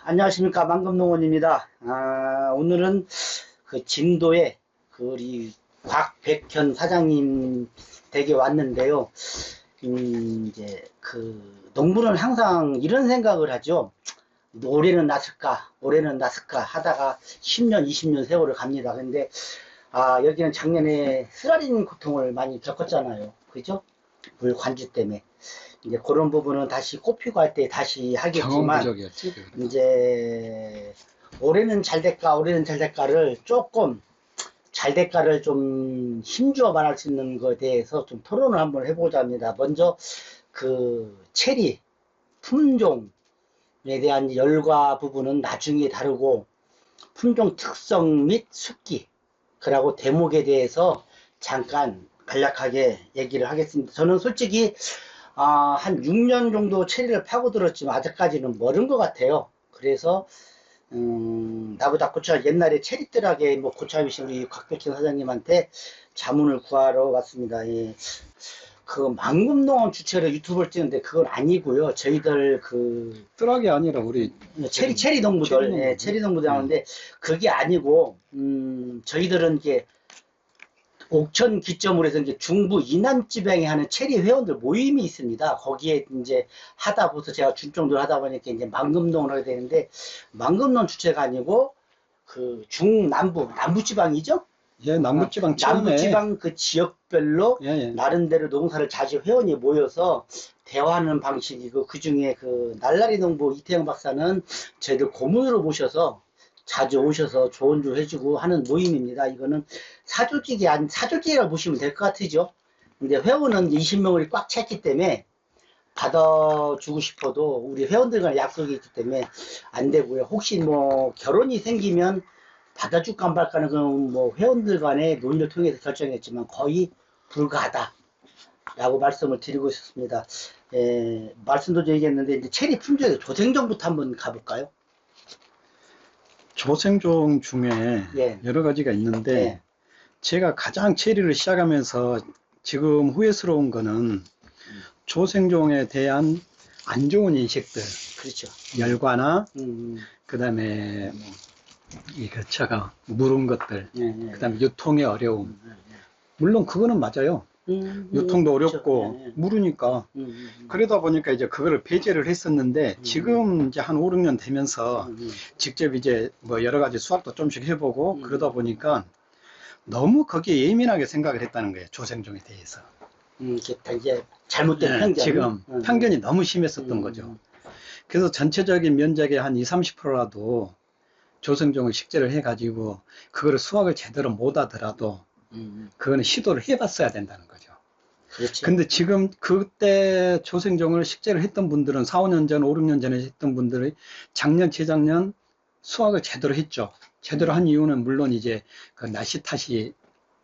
안녕하십니까, 망금농원입니다. 오늘은 그 진도에 우리 곽백현 사장님 댁에 왔는데요. 이제 농부는 항상 이런 생각을 하죠. 올해는 났을까 하다가 10년, 20년 세월을 갑니다. 근데 여기는 작년에 쓰라린 고통을 많이 겪었잖아요. 그죠? 물 관주 때문에. 이제 그런 부분은 다시 꽃피고 할 때 다시 하겠지만, 경험 부족이었지. 이제 올해는 잘 될까를 조금 잘 될까를 좀 힘주어 말할 수 있는 것에 대해서 좀 토론을 한번 해보자 합니다. 먼저 체리 품종에 대한 열과 부분은 나중에 다루고, 품종 특성 및 숫기, 그리고 대목에 대해서 잠깐 간략하게 얘기를 하겠습니다. 저는 솔직히 한 6년 정도 체리를 파고들었지만 아직까지는 멀은 것 같아요. 그래서 나보다 옛날에 체리뜰하게 고참이신 우리 곽백현 사장님한테 자문을 구하러 왔습니다. 예. 망금농원 주체로 유튜브를 찍는데 그건 아니고요. 저희들 뜰하게 아니라 우리 체리 농부들, 예, 체리 농부들 하는데 그게 아니고, 저희들은 이제 옥천 기점으로 해서 이제 중부 이남 지방에 하는 체리 회원들 모임이 있습니다. 거기에 이제 하다 보서 제가 중정도를 하다 보니까 이제 망금농을 하게 되는데, 망금농 주체가 아니고 중남부 지방이죠? 예, 남부지방 처음에 남부지방 지역별로 예. 나름대로 농사를 자주 회원이 모여서 대화하는 방식이고, 그 중에 날라리 농부 이태영 박사는 저희들 고문으로 모셔서 자주 오셔서 조언도 해주고 하는 모임입니다. 이거는 사조직이라고 보시면 될 것 같으죠. 근데 회원은 20명을 꽉 찼기 때문에 받아주고 싶어도 우리 회원들 간의 약속이 있기 때문에 안 되고요. 혹시 결혼이 생기면 받아줄까 안 받을까는 회원들 간의 논의를 통해서 결정했지만 거의 불가하다라고 말씀을 드리고 있습니다. 말씀도 드리겠는데, 이제 체리 품종의 조생종부터 한번 가볼까요? 조생종 중에 예. 여러 가지가 있는데 예. 제가 가장 체리를 시작하면서 지금 후회스러운 거는 조생종에 대한 안 좋은 인식들, 그렇죠. 열과나 그 다음에 이것저것 물은 것들, 그 다음에 유통의 어려움. 물론 그거는 맞아요. 유통도 어렵고 물으니까. 그러다 보니까 이제 그거를 배제를 했었는데, 지금 이제 한 5, 6년 되면서 직접 이제 여러 가지 수학도 좀씩 해보고 그러다 보니까 너무 거기에 예민하게 생각을 했다는 거예요. 조생종에 대해서. 이제 잘못된 네, 편견. 지금 편견이 너무 심했었던 거죠. 그래서 전체적인 면적의 한 20, 30%라도 조생종을 식재를 해가지고 그거를 수확을 제대로 못 하더라도 그거는 시도를 해봤어야 된다는 거죠. 그렇죠. 근데 지금 그때 조생종을 식재를 했던 분들은 4, 5년 전, 5, 6년 전에 했던 분들이 작년, 재작년 수확을 제대로 했죠. 제대로 한 이유는 물론 이제 그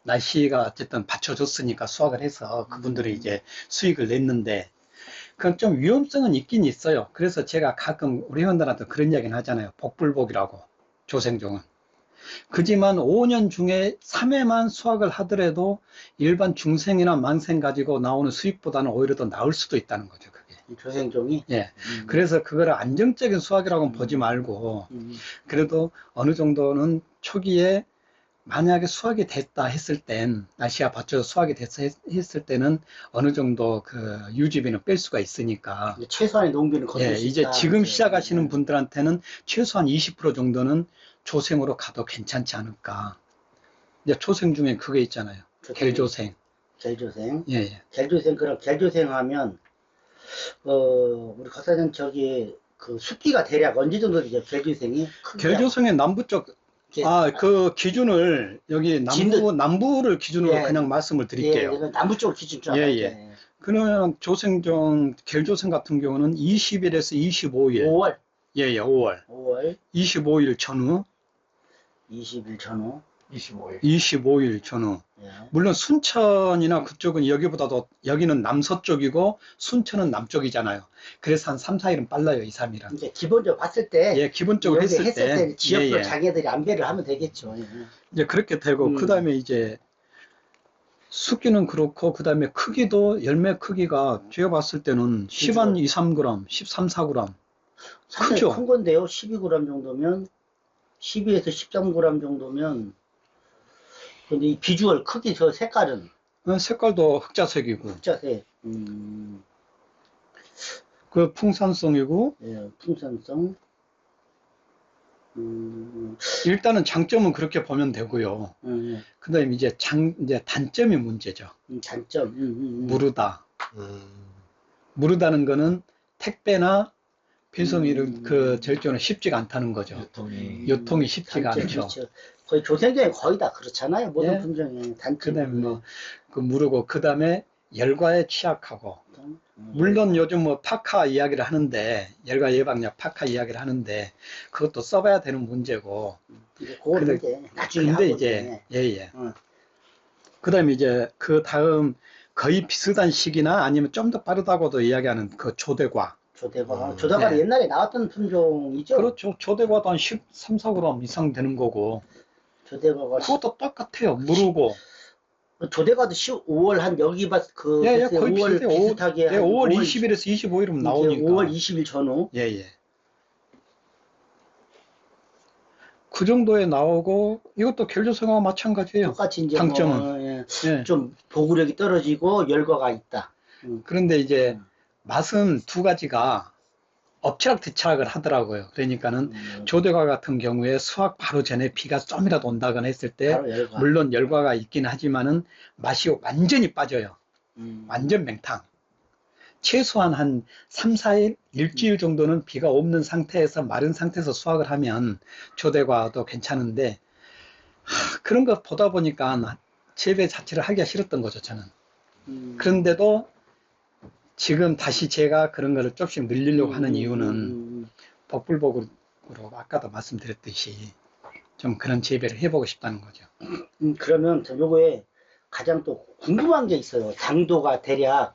날씨가 어쨌든 받쳐줬으니까 수확을 해서 그분들이 이제 수익을 냈는데, 그건 좀 위험성은 있긴 있어요. 그래서 제가 가끔 우리 회원들한테 그런 이야기는 하잖아요. 복불복이라고, 조생종은. 그지만 5년 중에 3회만 수확을 하더라도 일반 중생이나 만생 가지고 나오는 수익보다는 오히려 더 나을 수도 있다는 거죠, 그게. 조생종이? 예. 그래서 그거를 안정적인 수확이라고는 보지 말고, 그래도 어느 정도는 초기에 만약에 수확이 됐다 했을 땐, 날씨가 받쳐서 수확이 됐어 했을 때는 어느 정도 유지비는 뺄 수가 있으니까. 최소한의 농비는 거둘 수 이제 있다. 지금 시작하시는 분들한테는 최소한 20% 정도는 조생으로 가도 괜찮지 않을까. 이제 조생 중에 그게 있잖아요. 겔조생. 겔조생. 예. 겔조생, 그럼 겔조생 하면, 우리 박사님 숫기가 대략 언제 정도 되죠? 겔조생이? 겔조생의 남부 쪽, 그 기준을 여기 남부를 기준으로 그냥 말씀을 드릴게요. 예, 남부 쪽 기준으로. 예. 그러면 겔조생 같은 경우는 20일에서 25일. 5월. 예, 5월. 25일 전후. 20일 전후. 25일 전후. 예. 물론 순천이나 그쪽은 여기는 남서쪽이고 순천은 남쪽이잖아요. 그래서 한 3, 4일은 빨라요, 2, 3일은. 이제 기본적으로 봤을 때. 예, 기본적으로 했을 때. 지역별 장애들이 안배를 하면 되겠죠. 예. 이제 그렇게 되고, 그 다음에 이제 숫기는 그렇고, 그 다음에 크기도, 열매 크기가 제가 봤을 때는 10한 2, 3g, 13, 14g. 상당히 크죠? 큰 건데요. 12g 정도면, 12에서 13g 정도면. 근데 이 비주얼 크기 저 색깔은 색깔도 흑자색이고, 흑자색. 그 풍산성이고, 예, 풍선성. 음, 일단은 장점은 그렇게 보면 되고요. 음, 그 다음에 이제 단점이 문제죠. 단점. 무르다. 음, 무르다는 거는 택배나 배송이 그 음. 절조는 쉽지가 않다는 거죠. 유통이 쉽지가 단점이 않죠. 있죠. 거의 조생장이 거의 다 그렇잖아요. 모든 예. 품종에 단점이. 그다음에 뭐 그 무르고 그다음에 열과에 취약하고 물론 요즘 뭐 파카 이야기를 하는데 열과 예방약 파카 이야기를 하는데 그것도 써봐야 되는 문제고 이제 그거는 근데- 이제 나중에 근데 하고 이제 예예 어. 그다음에 이제 그 다음 거의 비슷한 시기나 아니면 좀 더 빠르다고도 이야기하는 그 조대과 조대과는 네. 옛날에 나왔던 품종이죠. 그렇죠. 조대과도 한 13, 14g 이상 되는 거고 조대과가 그것도 똑같아요. 무르고 조대과도 5월 한 여기 그 예, 글쎄 거의 5월 비슷해요. 비슷하게 예, 한 5월 20일에서 25일이면 이게 나오니까 5월 20일 전후 예, 예. 그 정도에 나오고 이것도 결조성하고 마찬가지예요. 똑같이 이제 장점은. 뭐, 예, 예. 좀 보구력이 떨어지고 열과가 있다. 그런데 이제 맛은 두 가지가 엎치락뒤치락을 하더라고요. 그러니까는 조대과 같은 경우에 수확 바로 전에 비가 좀이라도 온다거나 했을 때 바로 열과. 물론 열과가 있긴 하지만은 맛이 완전히 빠져요. 완전 맹탕. 최소한 한 3, 4일, 일주일 정도는 비가 없는 상태에서 마른 상태에서 수확을 하면 조대과도 괜찮은데 그런 거 보다 보니까 재배 자체를 하기가 싫었던 거죠, 저는. 그런데도 지금 다시 제가 그런 거를 조금씩 늘리려고 하는 이유는 복불복으로 아까도 말씀드렸듯이 좀 그런 재배를 해보고 싶다는 거죠. 그러면 저 요거에 가장 또 궁금한 게 있어요. 당도가 대략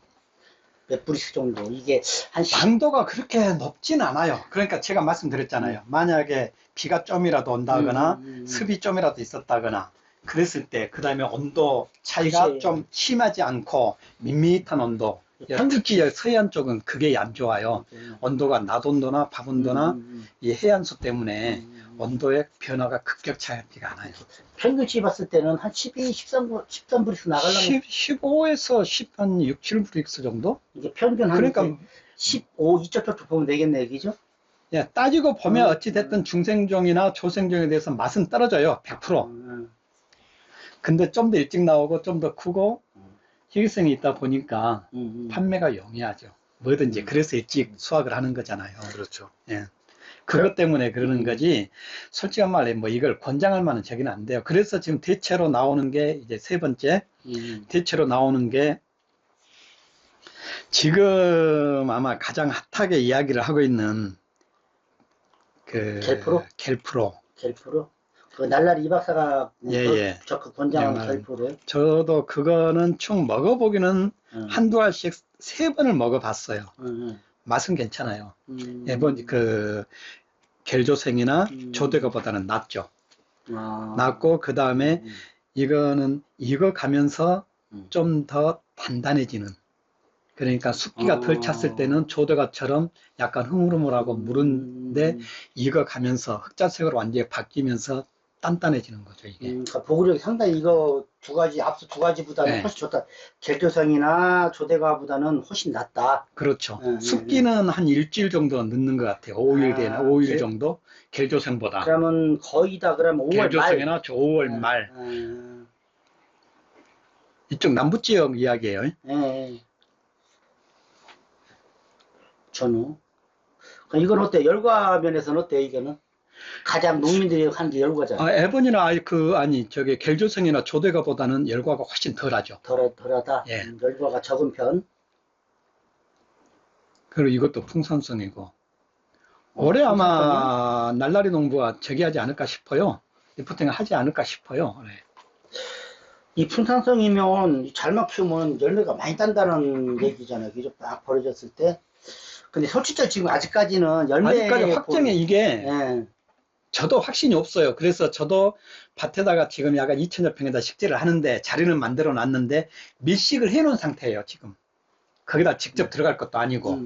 몇 브리스 정도? 이게 한 당도가 그렇게 높진 않아요. 그러니까 제가 말씀드렸잖아요. 만약에 비가 좀이라도 온다거나 습이 좀이라도 있었다거나 그랬을 때 그 다음에 온도 차이가 그치. 좀 심하지 않고 밋밋한 온도 특히 서해안 쪽은 그게 안 좋아요. 온도가 낮 온도나 밤 온도나 이 해안수 때문에 온도의 변화가 급격하지가 않아요. 평균치 봤을 때는 한 12, 13 브리스 나가려면 15에서 10, 한 6, 7브릭스 정도? 이게 평균 한 그러니까 15, 이쪽저쪽 보면 되겠네, 그죠? 예, 따지고 보면 어찌됐든 중생종이나 조생종에 대해서 맛은 떨어져요. 100%. 근데 좀 더 일찍 나오고 좀 더 크고 희귀성이 있다 보니까 판매가 용이하죠. 뭐든지 그래서 일찍 수확을 하는 거잖아요. 그렇죠. 예. 그것 때문에 그러는 거지 솔직한 말로 뭐 이걸 권장할 만한 저기는 안 돼요. 그래서 지금 대체로 나오는 게 이제 세 번째 대체로 나오는 게 지금 아마 가장 핫하게 이야기를 하고 있는 그 겔프로? 겔프로? 그 날라리 이 박사가 예. 적극 권장하는 예, 겔프로. 저도 그거는 총 먹어보기는 한두 알씩 3번을 먹어봤어요. 맛은 괜찮아요. 이번 그 겔조생이나 조대거보다는 낫죠. 낫고 그 다음에 이거는 익어가면서 좀 더 단단해지는. 그러니까 습기가 덜 찼을 때는 조대과처럼 약간 흐물흐물하고 무른데 익어가면서 흑자색으로 완전히 바뀌면서 단단해지는 거죠, 이게. 그러니까 보구력이 상당히 이거 두 가지, 앞서 두 가지보다는 네. 훨씬 좋다. 겔조성이나 조대과보다는 훨씬 낫다. 그렇죠. 습기는 한 일주일 정도 넣는 것 같아요. 5일 되나 5일 정도 겔조생보다. 그러면 거의 다 그러면 5월 말. 겔조생이나 5월 말. 이쪽 남부 지역 이야기예요. 예. 전후. 그럼 이건 어때? 열과 면에서는 어때? 이거는 가장 농민들이 하는 게 열과잖아요. 에본이나 저기 겔조생이나 조대과보다는 열과가 훨씬 덜하죠. 덜하다. 예. 열과가 적은 편. 그리고 이것도 풍산성이고. 올해 아마 날라리 농부가 저기 하지 않을까 싶어요. 리프팅을 하지 않을까 싶어요. 올해. 이 풍산성이면 잘만 키우면 열매가 많이 딴다는 얘기잖아요. 그죠? 딱 버려졌을 때. 근데 솔직히 지금 아직까지는 열매 아직까지 확정이 이게 예. 저도 확신이 없어요. 그래서 저도 밭에다가 지금 약간 2,000여 평에다 식재를 하는데 자리는 만들어 놨는데 밀식을 해 놓은 상태예요, 지금. 거기다 직접 들어갈 것도 아니고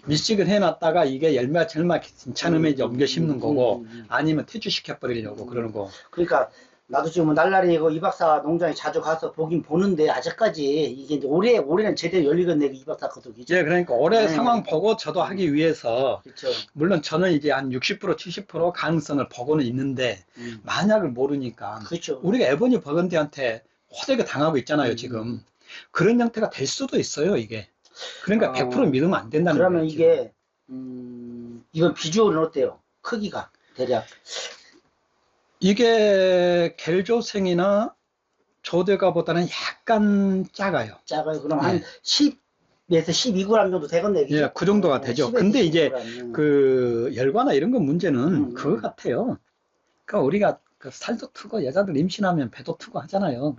밀식을 해놨다가 이게 열매가 정말 괜찮으면 이제 옮겨 심는 거고 아니면 퇴주시켜 버리려고 그러는 거. 그러니까 나도 지금 날라리 이 박사 농장에 자주 가서 보긴 보는데 아직까지 이게 이제 올해는 제대로 열리겠네 이 박사 것도. 예, 그러니까 올해 네. 상황 보고 저도 하기 위해서 그렇죠. 물론 저는 이제 한 60% 70% 가능성을 보고는 있는데 만약을 모르니까 그렇죠. 우리가 에보니 버건디한테 호되게 당하고 있잖아요 지금. 그런 형태가 될 수도 있어요 이게. 그러니까 100% 믿으면 안 된다는 거예요. 그러면 지금. 이게 이건 비주얼은 어때요? 크기가 대략. 이게 겔조생이나 조대가보다는 약간 작아요. 작아요. 그럼 네. 한 10에서 12g 정도 되겠네. 예, 그 정도가 되죠. 10에서 근데 이제 12g. 그 열과나 이런 거 문제는 그거 같아요. 그러니까 우리가 그 살도 트고 여자들 임신하면 배도 트고 하잖아요.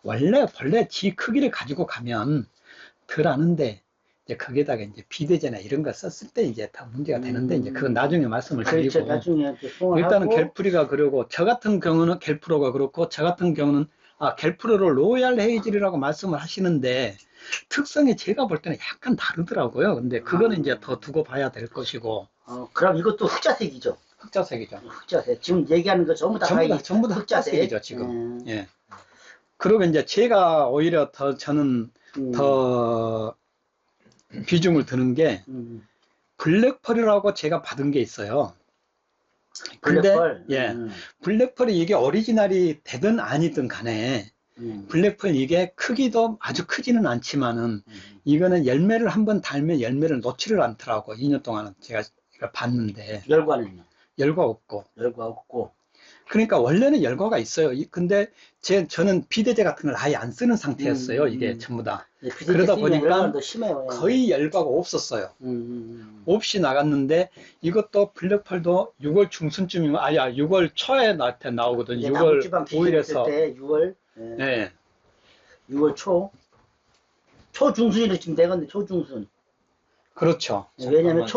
원래 벌레 지 크기를 가지고 가면 덜 아는데 이제 거기에다가 이제 비대제나 이런 거 썼을 때 이제 다 문제가 되는데 이제 그건 나중에 말씀을 드리고 그렇죠. 나중에 일단은 겔프리가 그러고 저 같은 경우는 겔프로가 그렇고 저 같은 경우는 겔프로를 로얄 헤이즐이라고 말씀을 하시는데 특성이 제가 볼 때는 약간 다르더라고요. 근데 그거는 이제 더 두고 봐야 될 것이고. 그럼 이것도 흑자색이죠. 흑자색이죠. 흑자색. 지금 얘기하는 거 전부 다 전부 다 흑자색이죠, 지금. 예. 그리고 이제 제가 오히려 더 저는 더 비중을 두는 게 블랙펄이라고 제가 받은 게 있어요. 근데 블랙펄. 예. 블랙펄이 이게 오리지널이 되든 아니든 간에 블랙펄 이게 크기도 아주 크지는 않지만은 이거는 열매를 한번 달면 열매를 놓지를 않더라고. 2년 동안은 제가 이걸 봤는데 열과는요? 열과 없고. 열과 없고. 그러니까 원래는 열과가 있어요. 근데 저는 비대제 같은 걸 아예 안 쓰는 상태였어요. 이게 전부 다. 그러다 보니까 심해요. 거의 열과가 없었어요. 없이 나갔는데 이것도 블랙펄도 6월 중순쯤이면 6월 초에 나한테 나오거든요. 6월 5일에서 6월 네. 6월 초중순이로 지금 되겠네. 초중순. 그렇죠. 왜냐면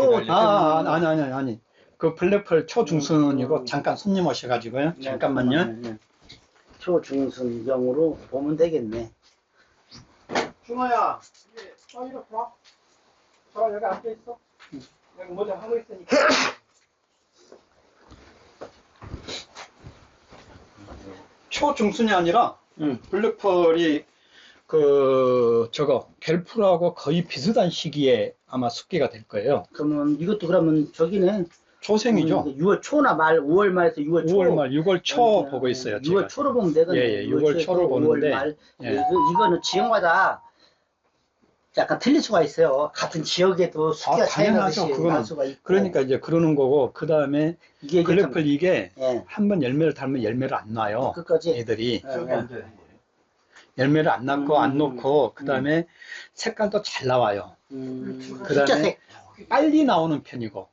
아니. 그 블랙펄 초중순이고 잠깐 손님 오셔가지고요. 잠깐만요. 초중순경으로 보면 되겠네. 준호야, 이리 와. 저 여기 앉아 있어. 여기 뭐 좀 하고 있으니까. 초중순이 아니라 블랙펄이 겔프하고 거의 비슷한 시기에 아마 숙기가 될 거예요. 그러면 이것도 그러면 저기는 초생이죠. 6월 초나 말, 5월 말에서 6월 초. 5월 말, 6월 초 보고 있어요. 6월 제가. 초로 보면 되거든요. 예, 6월 초를 보는데. 5월 말. 예. 이거는 지역마다 약간 틀릴 수가 있어요. 같은 지역에도 숙기가 차이가 당연하죠. 그거는. 수가 있고. 그러니까 이제 그러는 거고, 그 다음에 블랙펄 이게 예. 한번 열매를 달면 열매를 안 놔요. 끝까지. 애들이. 예. 열매를 안 낳고 안 놓고, 그 다음에 색깔도 잘 나와요. 그 다음에 빨리 나오는 편이고.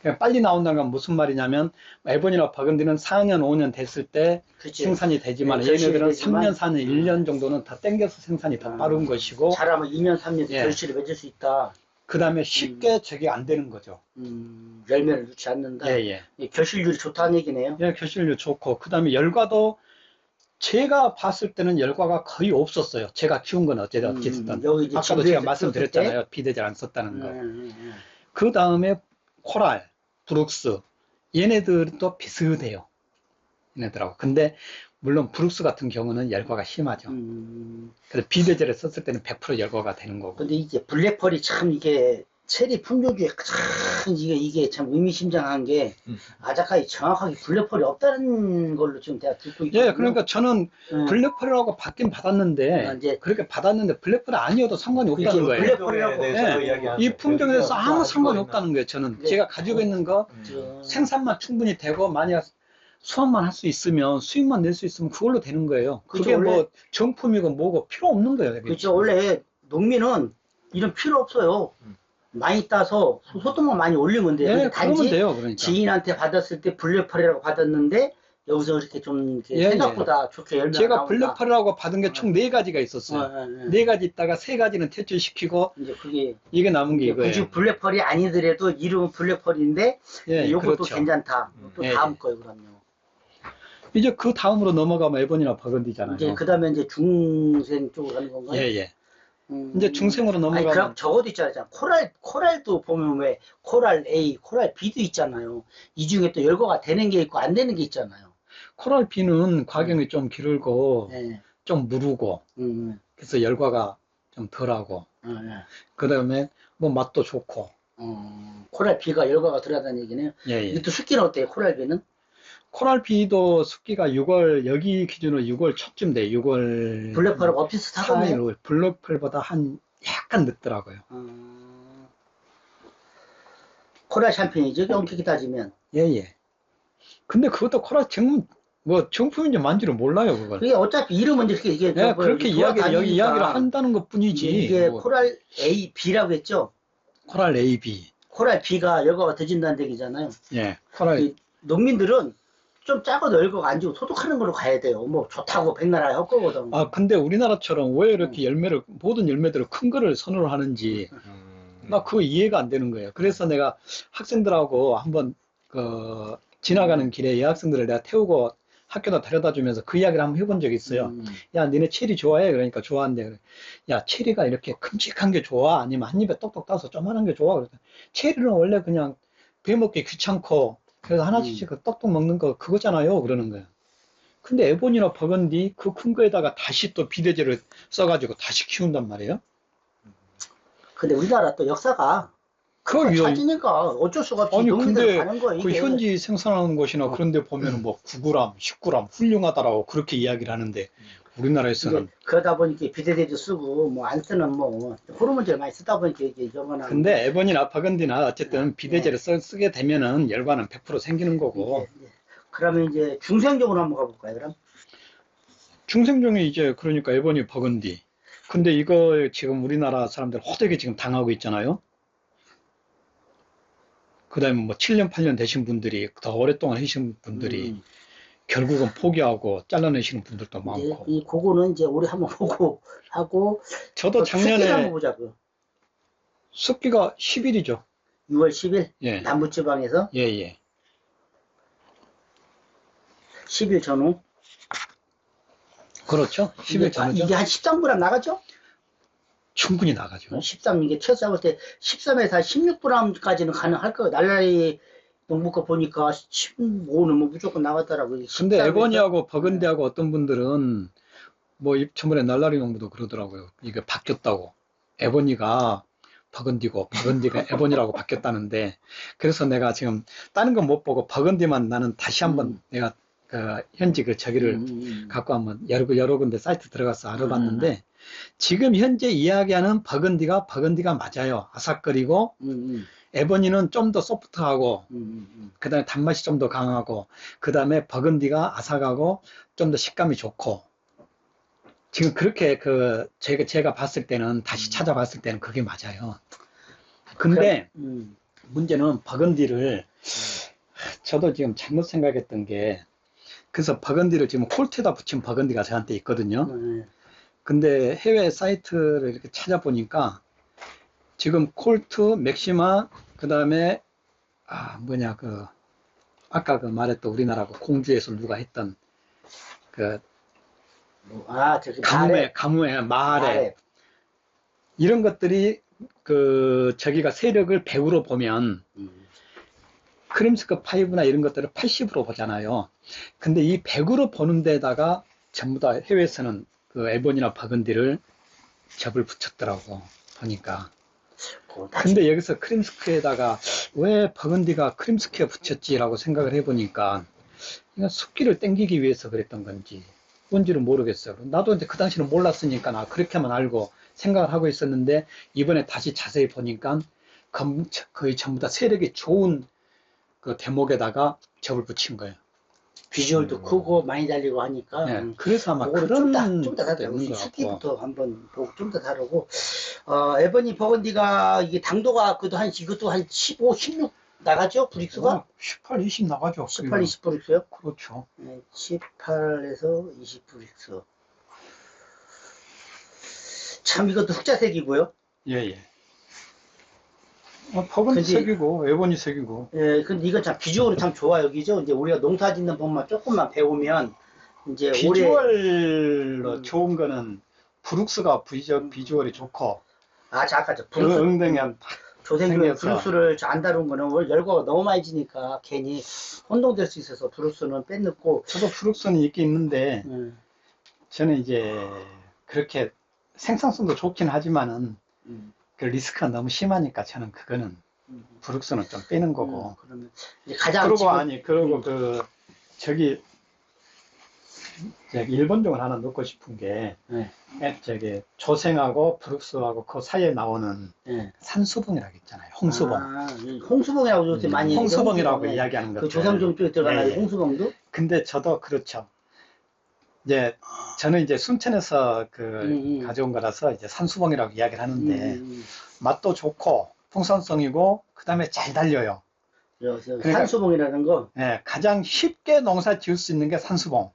그냥 빨리 나온다는 건 무슨 말이냐면 에보니나 버건디는 4년 5년 됐을 때 그치. 생산이 되지만 네, 얘네들은 되지만, 3년 4년 1년 정도는 더 땡겨서 생산이 더 빠른 것이고 잘하면 2년 3년 예. 결실을 맺을 수 있다. 그 다음에 쉽게 저게 안 되는 거죠. 열매를 넣지 않는다. 예. 결실률이 좋다는 얘기네요. 예, 결실률 좋고 그 다음에 열과도 제가 봤을 때는 열과가 거의 없었어요. 제가 키운 건 어쨌든 여기 이제 아까도 제가 말씀드렸잖아요. 비대제를 안 썼다는 거. 그 다음에 코랄, 브룩스 얘네들도 비슷해요. 얘네들하고. 근데 물론 브룩스 같은 경우는 열과가 심하죠. 그래서 비대제를 썼을 때는 100% 열과가 되는 거고. 근데 이게 블랙펄이 참 이게 체리 품종 중에 참 이게 참 의미심장한 게 아직까지 정확하게 블랙펄이 없다는 걸로 지금 내가 듣고 있거든요. 예, 그러니까 저는 블랙펄이라고 받긴 받았는데 이제 그렇게 받았는데 블랙펄이 아니어도 상관이 없다는 거예요. 블랙펄이라고 이 품종에 대해서 아무 상관이 없다는 거예요. 저는 제가 가지고 있는 거 생산만 충분히 되고 만약 수확만 할 수 있으면 수익만 낼 수 있으면 그걸로 되는 거예요. 그게 그렇죠, 뭐 정품이고 뭐고 필요 없는 거예요. 그렇죠. 원래 농민은 이런 필요 없어요. 많이 따서 소득만 많이 올리면 돼요. 네, 단지 돼요, 그러니까. 지인한테 받았을 때 블랙펄이라고 받았는데 여기서 이렇게 좀 이렇게 생각보다 좋게 열매가 제가 나온다. 블랙펄이라고 받은 게 총 4가지가 있었어요. 4가지 있다가 3가지는 퇴출시키고 이제 그게 이게 남은 게 이거예요. 굳이 블랙펄이 아니더라도 이름은 블랙펄인데 이것도 그렇죠. 괜찮다. 또 다음 거예요, 그럼요. 이제 그 다음으로 넘어가면 에보니나 버건디잖아요. 이제 그다음에 이제 중생 쪽으로 가는 건가요? 예. 이제 중생으로 아니, 그럼 넘어가면 저것도 있잖아요. 코랄도 보면 왜 코랄 A, 코랄 B도 있잖아요. 이 중에 또 열거가 되는 게 있고 안 되는 게 있잖아요. 코랄 B는 과경이 좀 길고 네. 좀 무르고 그래서 열과가 좀 덜하고 네. 그다음에 뭐 맛도 좋고 코랄 B가 열거가 덜하다는 얘기네요. 예, 이게 예. 또 숙기는 어때요? 코랄 B는? 코랄 B도 숙기가 6월 여기 기준으로 6월 초쯤 돼. 6월 블랙펄하고 비슷하나요? 3일 블랙펄보다 한 약간 늦더라고요. 코랄 샴페인이죠. 엄격히 따지면. 예, 예. 근데 그것도 코랄 정품 뭐 정품인지 뭔지를 몰라요, 그걸. 그게 어차피 이름은 이게 예, 저 그렇게 이야기를 여기 이야기를 한다는 것뿐이지. 이게 뭐, 코랄 A, B라고 했죠. 코랄 AB. 코랄 B가 열거가 더진다는 얘기잖아요. 예, 코랄 이 농민들은 좀 작아도 열거가 안 지고 소독하는 걸로 가야 돼요. 뭐 좋다고 백나라에 헛거거든. 아, 근데 우리나라처럼 왜 이렇게 열매를, 모든 열매들을 큰 거를 선호를 하는지, 나 그거 이해가 안 되는 거예요. 그래서 내가 학생들하고 한번, 지나가는 길에 여학생들을 내가 태우고 학교다 데려다 주면서 그 이야기를 한번 해본 적이 있어요. 야, 니네 체리 좋아해? 그러니까 좋아한대. 그래. 야, 체리가 이렇게 큼직한 게 좋아? 아니면 한 입에 똑똑 따서 조그만한 게 좋아? 그랬더니 체리는 원래 그냥 베먹기 귀찮고, 그래서 하나씩 그 똑똑 먹는 거 그거잖아요. 그러는 거예요. 근데 에본이나 버건디 그 큰 거에다가 다시 또 비대제를 써가지고 다시 키운단 말이에요. 근데 우리나라 또 역사가 그 찾으니까 어쩔 수가 없이 아니 농민들 근데 가는 거야 그 이게. 현지 생산하는 곳이나 그런 데 보면은 뭐 9g, 10g 훌륭하다라고 그렇게 이야기를 하는데 우리나라에서는 그러다 보니까 비대대도 쓰고 뭐 안 쓰는 뭐 호르몬제를 많이 쓰다 보니까 이게 저거는. 근데 에본이나 버건디나 어쨌든 비대제를 쓰게 되면은 열과는 100% 생기는 거고 그러면 이제 중생적으로 한번 가볼까요? 그럼 중생종이 이제 그러니까 에본이 버건디 근데 이거 지금 우리나라 사람들 호되게 지금 당하고 있잖아요. 그 다음에 뭐 7년, 8년 되신 분들이, 더 오랫동안 하신 분들이, 결국은 포기하고 잘라내시는 분들도 많고. 이 그거는 이제 우리 한번 보고 하고. 저도 숙기를 한번 작년에, 보자고요. 숙기가 10일이죠. 6월 10일 예. 남부지방에서 예, 예. 10일 전후. 그렇죠. 10일 전후죠. 이게 한 13g 나가죠? 충분히 나가죠. 13, 이게 최소 때 13에서 한 16g까지는 가능할 거예요. 날라리 농부 거 보니까 15는 뭐 무조건 나갔더라고요. 근데 13에서. 에버니하고 버건디하고 어떤 분들은, 뭐, 저번에 날라리 농부도 그러더라고요. 이게 바뀌었다고. 에버니가 버건디고, 버건디가 에버니라고 바뀌었다는데, 그래서 내가 지금, 다른 건 못 보고, 버건디만 나는 다시 한번 내가, 현지 저기를 갖고 한번 여러 군데 사이트 들어가서 알아봤는데, 지금 현재 이야기하는 버건디가 맞아요. 아삭거리고, 에버니는 좀 더 소프트하고, 그 다음에 단맛이 좀 더 강하고, 그 다음에 버건디가 아삭하고, 좀 더 식감이 좋고, 지금 그렇게 제가 봤을 때는, 다시 찾아봤을 때는 그게 맞아요. 근데, 문제는 버건디를, 저도 지금 잘못 생각했던 게, 그래서 버건디를 지금 콜트에다 붙인 버건디가 저한테 있거든요. 근데 해외 사이트를 이렇게 찾아보니까 지금 콜트, 맥시마, 그 다음에 아까 말했던 우리나라 공주에서 누가 했던 저기 가무에 마하레 이런 것들이 저기가 세력을 100으로 보면 크림스크 5나 이런 것들을 80으로 보잖아요. 근데 이 100으로 보는 데다가 전부 다 해외에서는 에본이나 버건디를 접을 붙였더라고 보니까. 근데 여기서 크림스크에다가 왜 버건디가 크림스크에 붙였지라고 생각을 해보니까 그냥 숙기를 땡기기 위해서 그랬던 건지 뭔지는 모르겠어요. 나도 이제 그 당시는 몰랐으니까 그렇게만 알고 생각을 하고 있었는데 이번에 다시 자세히 보니까 거의 전부 다 세력이 좋은 그 대목에다가 접을 붙인 거예요. 비주얼도 크고 많이 달리고 하니까. 네, 그래서 아마 그런 좀 더 다르고 있는 것 숙기부터 한번 보고 좀 더 다르고. 에버니 버건디가 이게 당도가 이것도 한 15, 16 나가죠? 브릭스가? 18, 20 나가죠. 18, 20 브릭스요? 그렇죠. 네, 18에서 20 브릭스. 참 이것도 흑자색이고요. 예. 버건디 색이고 에본이 색이고. 예, 근데 이건 참 비주얼이 참 좋아요, 여기죠. 이제 우리가 농사 짓는 법만 조금만 배우면 이제 비주얼로 좋은 거는 브룩스가 비주얼이 좋고, 아, 자, 아까 저 그 브루스, 엉덩이가 조생종의 생겨서. 브루스를 안 다룬 거는 오늘 열거가 너무 많이 지니까 괜히 혼동될 수 있어서 브루스는 빼놓고, 저도 브룩스는 있긴 있는데, 음, 저는 이제 그렇게 생산성도 좋긴 하지만은 음, 그 리스크가 너무 심하니까 저는 그거는 브룩스는 좀 빼는 거고. 그러면 이제 가장 그리고 지금, 아니, 그리고 저기 일본종을 하나 넣고 싶은 게, 네, 저기 조생하고 브룩스하고 그 사이에 나오는 네. 산수봉이라고 있잖아요. 홍수봉. 아, 이 홍수봉이라고 요새 많이 얘기해요. 홍수봉이라고 홍수봉. 이야기하는 그 것들. 조상종 쪽에 들어가나요, 예, 예. 홍수봉도? 근데 저도 그렇죠. 이제 저는 이제 순천에서 음. 가져온 거라서 이제 산수봉이라고 이야기를 하는데 음. 맛도 좋고 풍성성이고 그다음에 잘 달려요. 그러니까- 산수봉이라는 거. 예, 가장 쉽게 농사 지을 수 있는 게 산수봉.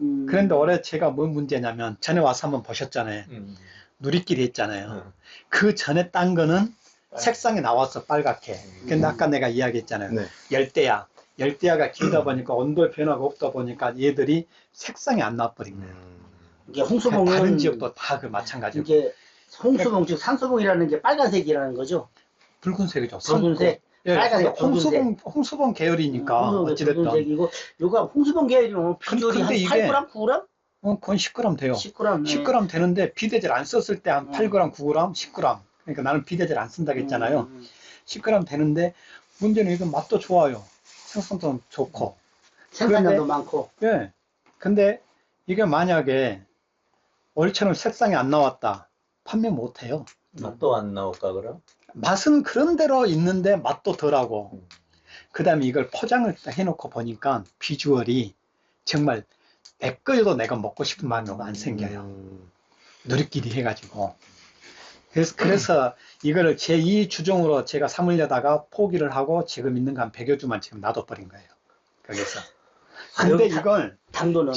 음. 그런데 올해 제가 뭔 문제냐면 전에 와서 한번 보셨잖아요. 음. 누리끼리 했잖아요. 그 전에 딴 거는 색상이 나왔어, 빨갛게. 근데 아까 내가 이야기했잖아요. 네. 열대야. 열대야가 길다 보니까 온도 변화가 없다 보니까 얘들이 색상이 안 나와버린 거예요. 이게 홍수봉은 다른 지역도 다 그 마찬가지고. 이게 홍수봉 즉 산수봉이라는 게 빨간색이라는 거죠. 붉은색이죠. 붉은색. 예, 빨간색, 홍수봉 계열이니까 어찌됐든. 붉은색이고 요가 홍수봉 계열이면 비율이 한 근데 이게- 8g, 9g? 그건 10g 돼요. 10g. 10g 되는데 비대질 안 썼을 때 한 8g, 9g, 10g. 그러니까 나는 비대질 안 쓴다고 했잖아요. 10g 되는데 문제는 이건 맛도 좋아요. 생성도 좋고. 생산량도 그런데- 많고. 예. 근데 이게 만약에 올해처럼 색상이 안 나왔다. 판매 못 해요. 맛도 안 나올까 그럼? 맛은 그런 대로 있는데 맛도 덜하고. 그 다음에 이걸 포장을 딱 해놓고 보니까 비주얼이 정말 내 거여도 내가 먹고 싶은 마음이 안 생겨요. 누리끼리 해가지고. 그래서 이거를 제2 주종으로 제가 삼으려다가 포기를 하고 지금 있는 거 한 100여 주만 지금 놔둬버린 거예요. 거기서. 근데 여기 이걸 당도는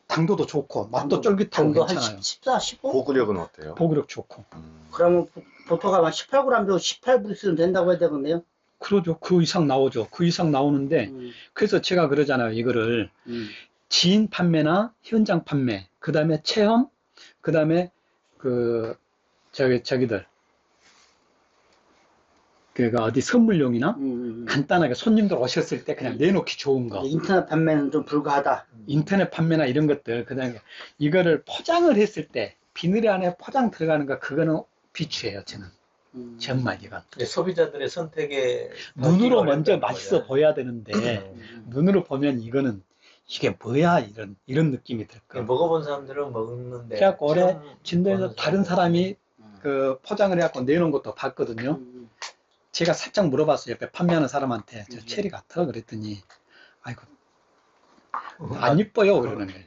당도도 좋고 맛도 당도 쫄깃하고 한 괜찮아요. 14, 15? 보구력은 어때요? 보기력 좋고. 그러면 보통 한 18g, 18브릭스는 된다고 해야 되겠네요. 그러죠. 그 이상 나오죠. 그 이상 나오는데 그래서 제가 그러잖아요. 이거를 지인 판매나 현장 판매, 그 다음에 체험, 그 다음에 저기들 어디 선물용이나 간단하게 손님들 오셨을 때 그냥 내놓기 좋은 거. 인터넷 판매는 좀 불가하다. 인터넷 판매나 이런 것들, 그 다음에 이거를 포장을 했을 때 비닐 안에 포장 들어가는 거 그거는 비추예요. 저는 정말 이건 소비자들의 선택에 눈으로 먼저 어렵다는 맛있어 거잖아요. 보여야 되는데 눈으로 보면 이거는 이게 뭐야 이런 느낌이 들 거예요. 먹어본 사람들은 먹는데 그래갖고 올해 처음 진도에서 보는 다른 사람이 그 포장을 해갖고 내놓은 것도 봤거든요. 제가 살짝 물어봤어요. 옆에 판매하는 사람한테 저 체리 같아 그랬더니 아이고 안 이뻐요 그러는 거예요.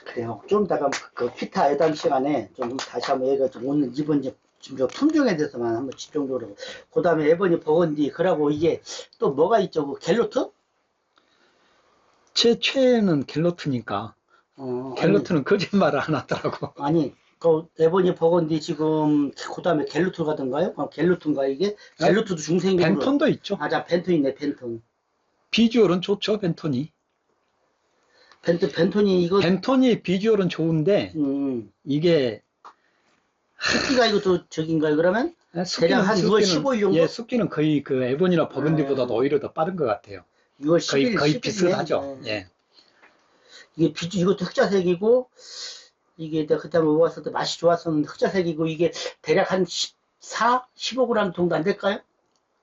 그래요. 좀 이따가 그 기타 예담 시간에 좀 다시 한번 얘기가 좀 오늘 이번 지금 저 품종에 대해서만 한번 집중적으로. 그 다음에 에버니 버건디 그러고 이게 또 뭐가 있죠? 그 갤로트? 제 최애는 갤로트니까 갤로트는 거짓말을 안 하더라고. 아니 그 에버니 버건디 지금 그 다음에 갤로트 가던가요? 갤로트인가 이게? 갤로트도 중생적으로. 벤톤도 있죠. 아, 자 벤톤이네 벤톤. 비주얼은 좋죠 벤톤이. 벤톤이 이거 벤톤이 비주얼은 좋은데 이게 숫기가 이것도 저긴가요 그러면? 숙기는 한 6월 15일 정도? 예, 숙기는 거의 그 에버니나 버건디보다도 오히려 더 빠른 것 같아요. 6월 10일 거의 비슷하죠. 예. 이게 이것도 흑자색이고 이게 내가 그때 한번 먹었을 때 맛이 좋았었는데 흑자색이고 이게 대략 한 14, 15g 정도 안 될까요?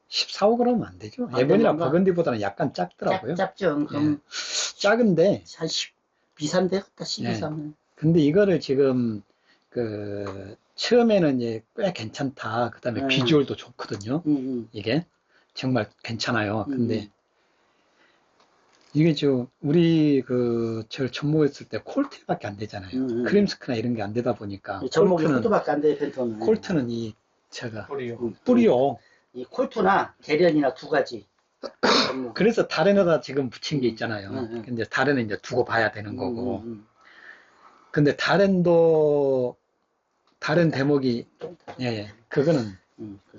14, 5g 안 되죠. 안 에버니나 되는가? 버건디보다는 약간 작더라고요. 작죠. 그럼 작은데 한 12, 3 되겠다. 12, 예. 3. 근데 이거를 지금 처음에는 이제 꽤 괜찮다. 그 다음에 비주얼도 좋거든요. 이게 정말 괜찮아요. 근데 이게 지금 우리 절 접목했을 때 콜트밖에 안 되잖아요. 크림스크나 이런 게 안 되다 보니까 전목이 콜트밖에 안 돼, 펜톤은. 콜트는 뿌리요. 이 콜트나 계련이나 두 가지. 그래서 다른에다 지금 붙인 게 있잖아요. 근데 다른은 이제 두고 봐야 되는 거고. 근데 다른 대목이 그거는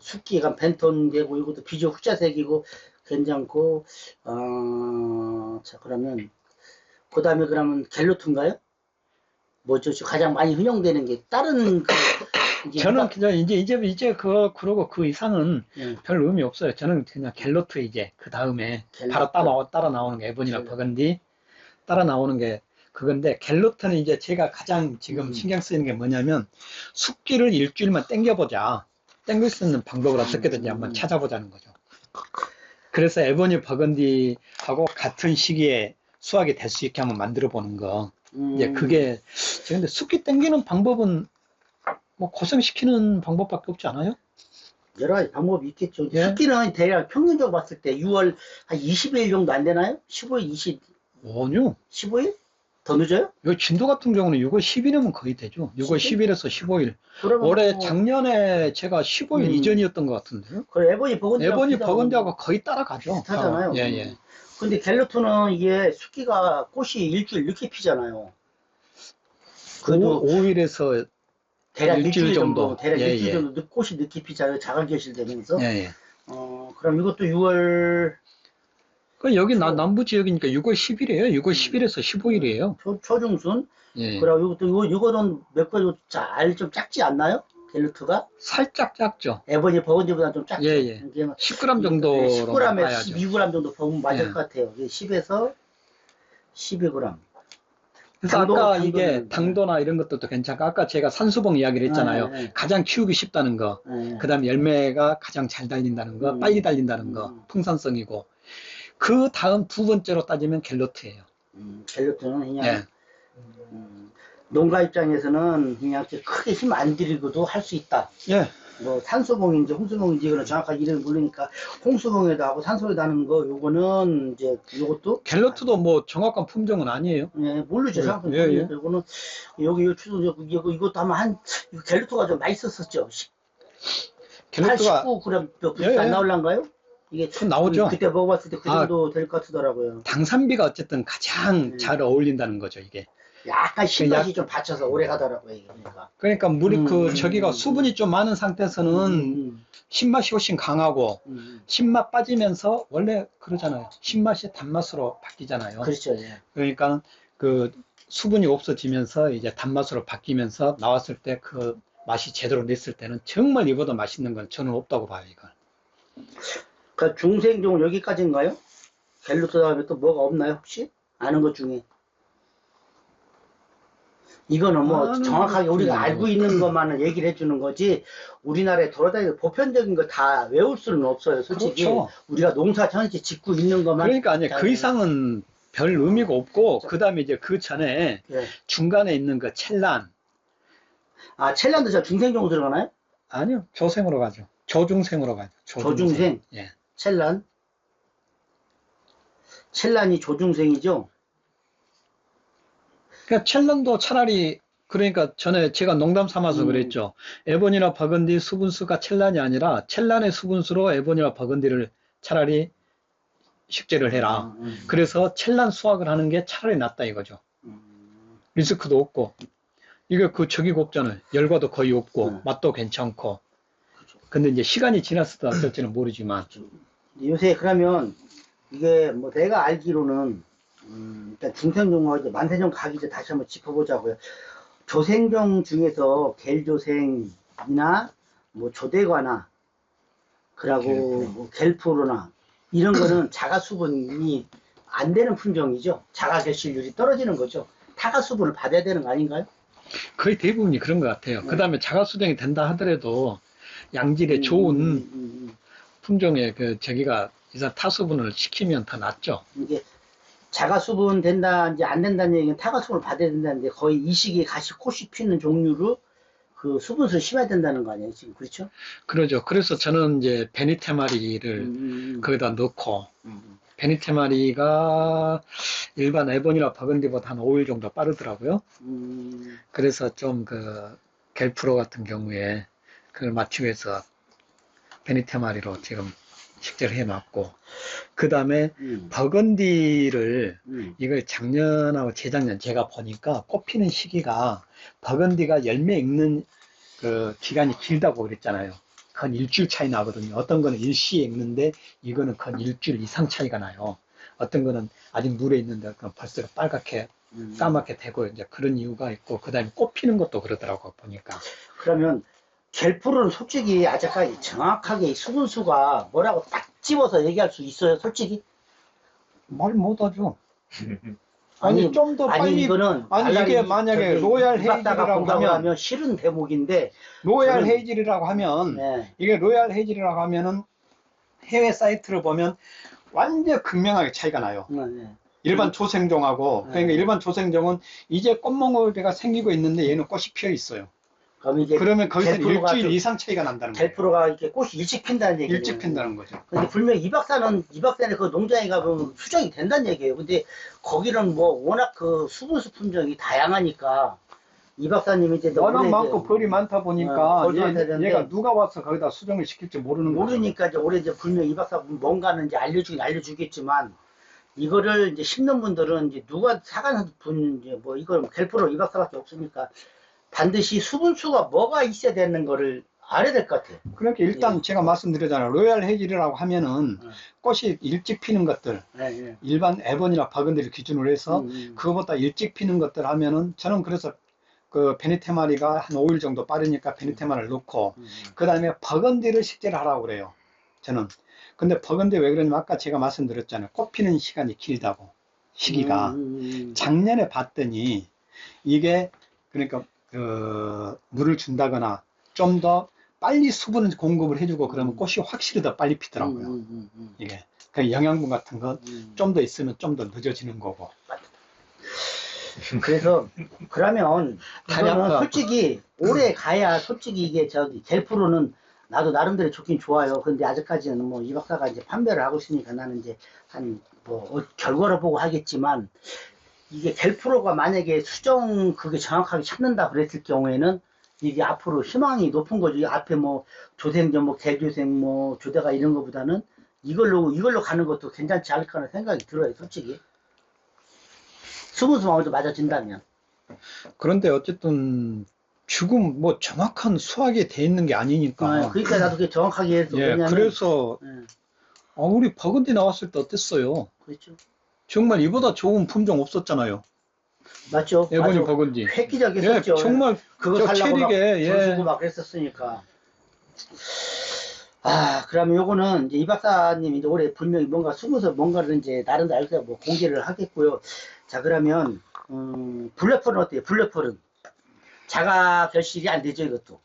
숫기가 펜톤 되고 이것도 비주얼 흑자색이고 괜찮고 자 그러면 그 다음에 그러면 갤로트인가요? 뭐죠? 가장 많이運用되는 게 다른 그 이제 저는 그냥 이제 그러고 그 이상은 예, 별 의미 없어요. 저는 그냥 갤로트 이제 그 다음에 바로 따라 나오는 게 에본이나 갤로트. 버건디 따라 나오는 게 그건데 갤로트는 이제 제가 가장 지금 신경 쓰이는 게 뭐냐면 숙기를 일주일만 땡겨보자. 땡길 수 있는 방법을 어떻게든지 한번 찾아보자는 거죠. 그래서 에보니 버건디하고 같은 시기에 수확이 될 수 있게 한번 만들어 보는 거. 이제 그게 근데 숙기 땡기는 방법은 뭐 고생시키는 방법밖에 없지 않아요? 여러 가지 방법이 있겠죠. 예. 습기는 대략 평균적으로 봤을 때 6월 한 20일 정도 안 되나요? 15일, 아니요. 15일? 더 늦어요? 여기 진도 같은 경우는 6월 10일이면 거의 되죠. 6월 10일에서 15일. 그러면 올해 뭐, 작년에 제가 15일 이전이었던 것 같은데요. 그래, 에보니 버건디하고 에보니 비슷하고 버건디하고 거의 따라가죠. 비슷하잖아요. 예, 예. 근데 갤로트는 이게 습기가 꽃이 일주일 늦게 피잖아요. 그래도 5일에서 대략 일주일 일주일 정도, 정도. 대략 예, 일주일 예. 정도 꽃이 늦게 피잖아요. 자가 결실되면서. 예, 예. 그럼 이것도 6월 그 여기 남부 지역이니까 6월 10일이에요. 6월 10일에서 15일이에요. 초중순. 예. 그리고 이거는 몇 가지 좀 작지 않나요? 갤로트가? 살짝 작죠. 에보니 버건디보다 좀 작죠. 예, 예. 이게 막 10g 정도로 10g에서 봐야죠. 12g 정도 보면 맞을 예. 것 같아요. 10에서 12g. 그래서 아까 이게 당도나 이런 것들도 괜찮고 아까 제가 산수봉 이야기를 했잖아요. 가장 키우기 쉽다는 거. 그 다음에 열매가 가장 잘 달린다는 거, 빨리 달린다는 거, 풍산성이고. 그 다음 두 번째로 따지면 갤로트예요. 갤로트는 그냥 예. 농가 입장에서는 그냥 크게 힘 안 들이고도 할 수 있다. 예. 뭐 산수봉인지 홍수봉인지 이거는 정확하게 이름을 모르니까 홍수봉에다 하고 산소에다 하는 거 요거는 이제 요것도 갤로트도 뭐 정확한 품종은 아니에요. 예, 모르죠. 예, 정확하게 예, 예. 모르니까 이거는 여기 요 추도 이것도 아마 이거 갤로트가 좀 맛있었었죠. 갤로트가 19g 예, 예. 안 나올란가요? 이게 그 나오죠. 그때 먹어봤을 때 그 아. 정도 될 것 같더라고요. 당산비가 어쨌든 가장 잘 어울린다는 거죠, 이게. 약간 신맛이 좀 받쳐서 오래 가더라고요. 이게 그러니까. 그러니까 물이 저기가 수분이 좀 많은 상태에서는 신맛이 훨씬 강하고 신맛 빠지면서 원래 그러잖아요. 신맛이 단맛으로 바뀌잖아요. 그렇죠. 예. 그러니까 그 수분이 없어지면서 이제 단맛으로 바뀌면서 나왔을 때 그 맛이 제대로 냈을 때는 정말 이보다 맛있는 건 저는 없다고 봐요, 이걸. 그 중생종은 여기까지인가요? 갤로트 다음에 또 뭐가 없나요, 혹시? 아는 것 중에. 이거는 뭐 아는 정확하게 것 우리가 중에 알고 있는 것만을 얘기를 해주는 거지, 우리나라에 돌아다니는 보편적인 거 다 외울 수는 없어요, 솔직히. 그렇죠. 우리가 농사 전체 짓고 있는 것만. 그러니까 아니 그 이상은 별 의미가 없고 그 다음에 이제 그 전에 예. 중간에 있는 그 첼란 아, 첼란도 저 중생종 들어가나요? 아니요 조생으로 가죠. 조중생으로 가죠. 조중생. 예. 첼란. 첼란이 조중생이죠? 그러니까 첼란도 차라리 그러니까 전에 제가 농담 삼아서 그랬죠. 에본이나 버건디 수분수가 첼란이 아니라 첼란의 수분수로 에본이나 버건디를 차라리 식재를 해라. 그래서 첼란 수확을 하는 게 차라리 낫다 이거죠. 리스크도 없고 이게 그 적이고 없잖아요. 열과도 거의 없고 맛도 괜찮고. 근데 이제 시간이 지났을 때 어떨지는 모르지만 요새 그러면 이게 뭐 내가 알기로는 일단 중생종과 이제 만세종 가기 전에 다시 한번 짚어보자고요. 조생종 중에서 겔조생이나 뭐 조대과나 그리고 뭐 겔프로나 이런 거는 자가 수분이 안 되는 품종이죠. 자가 결실률이 떨어지는 거죠. 타가 수분을 받아야 되는 거 아닌가요? 거의 대부분이 그런 것 같아요. 그 다음에 자가수정이 된다 하더라도 양질의 좋은 품종의 그 저기가 이상 타수분을 시키면 더 낫죠. 이게 자가 수분 된다, 이제 안 된다는 얘기는 타가 수분을 받아야 된다는데 거의 이 시기에 꽃이 피는 종류로 그 수분수를 심어야 된다는 거 아니에요, 지금. 그렇죠? 그러죠. 그래서 저는 이제 베니테마리를 거기다 넣고, 베니테마리가 일반 에본이나 버건디보다 한 5일 정도 빠르더라고요. 그래서 좀 그 겔프로 같은 경우에 그걸 맞추기 위해서 베니테마리로 지금 식재를 해놨고, 그 다음에 버건디를 이걸 작년하고 재작년 제가 보니까 꽃 피는 시기가 버건디가 열매 익는 그 기간이 길다고 그랬잖아요. 건 일주일 차이 나거든요. 어떤 거는 일시에 익는데 이거는 건 일주일 이상 차이가 나요. 어떤 거는 아직 물에 있는데 벌써 빨갛게 까맣게 되고 이제 그런 이유가 있고 그다음에 꽃 피는 것도 그러더라고 보니까. 그러면 겔프로는 솔직히 아직까지 정확하게 수분수가 뭐라고 딱 집어서 얘기할 수 있어요, 솔직히? 말 못하죠. 아니, 아니 좀 더 아니 빨리 이거는 아니 이게 만약에 로얄 헤이즐이라고 하면 싫은 대목인데 로얄 저는- 헤이즐이라고 하면 네. 이게 로얄 헤이즐이라고 하면은 해외 사이트를 보면 완전 극명하게 차이가 나요. 네. 일반 조생종하고 그러니까 네. 일반 조생종은 이제 꽃몽울대가 생기고 있는데 얘는 꽃이 피어 있어요. 그럼 이제 그러면 거기서 겔프로가 일주일 좀- 이상 차이가 난다는 거예요. 겔프로가 이렇게 꽃이 일찍 핀다는 얘기예요. 일찍 핀다는 거죠. 근데 분명히 이 박사는 그 농장에 가면 수정이 된다는 얘기예요. 근데 거기는 뭐 워낙 그 수분수 품종이 다양하니까 이 박사님이 이제 워낙 올해 많고 이제 벌이 많다 보니까 벌이 많다 되는데 얘가 누가 와서 거기다 수정을 시킬지 모르는 거죠. 모르니까 이제 올해 이제 분명히 이 박사 뭔가는 이제 알려주겠지만 이거를 이제 심는 분들은 이제 누가 사가는 분 이제 뭐 이걸 겔프로 이 박사밖에 없으니까 반드시 수분수가 뭐가 있어야 되는 거를 알아야 될 것 같아요. 그러니까 일단 제가 말씀드렸잖아요. 로얄 헤이즐이라고 하면은 꽃이 일찍 피는 것들, 네. 일반 에본이나 버건디를 기준으로 해서 그거보다 일찍 피는 것들 하면은 저는 그래서 그 베니테마리가 한 5일 정도 빠르니까 베니테마를 넣고 그 다음에 버건디를 식재를 하라고 그래요. 저는. 근데 버건디 왜 그러냐면 아까 제가 말씀드렸잖아요. 꽃 피는 시간이 길다고. 시기가. 작년에 봤더니 이게 그러니까 그 물을 준다거나 좀 더 빨리 수분 공급을 해주고 그러면 꽃이 확실히 더 빨리 피더라고요. 이게 그 영양분 같은 거 좀 더 있으면 좀 더 늦어지는 거고. 그래서 그러면 다리 이거는 아파. 솔직히 오래 가야 솔직히 이게 저기 겔프로는 나도 나름대로 좋긴 좋아요. 근데 아직까지는 뭐 이 박사가 이제 판매를 하고 있으니까 나는 이제 한 뭐 결과를 보고 하겠지만 이게 겔프로가 만약에 수정 그게 정확하게 찾는다 그랬을 경우에는 이게 앞으로 희망이 높은 거죠. 이 앞에 뭐 조생전 뭐 겔조생 뭐 조대가 이런 거보다는 이걸로 가는 것도 괜찮지 않을까 하는 생각이 들어요, 솔직히. 수분수만 어디 맞아진다면. 그런데 어쨌든 지금 뭐 정확한 수확이 돼 있는 게 아니니까. 그러니까 나도 그게 정확하게 해서. 예, 왜냐면, 그래서 예, 우리 버건디 나왔을 때 어땠어요? 그렇죠. 정말 이보다 좋은 품종 없었잖아요. 맞죠. 에보니 맞아. 버건디. 획기적이었죠. 예, 정말 그거 저 살라고 막 체리게, 돈 예. 주고 막 그랬었으니까. 그러면 요거는 이제 이 박사님이 이제 올해 분명히 뭔가 숨어서 뭔가를 이제 나름대로 알고 뭐 공개를 하겠고요. 자, 그러면, 블랙펄은 어때요? 블랙펄은. 자가 결실이 안 되죠, 이것도.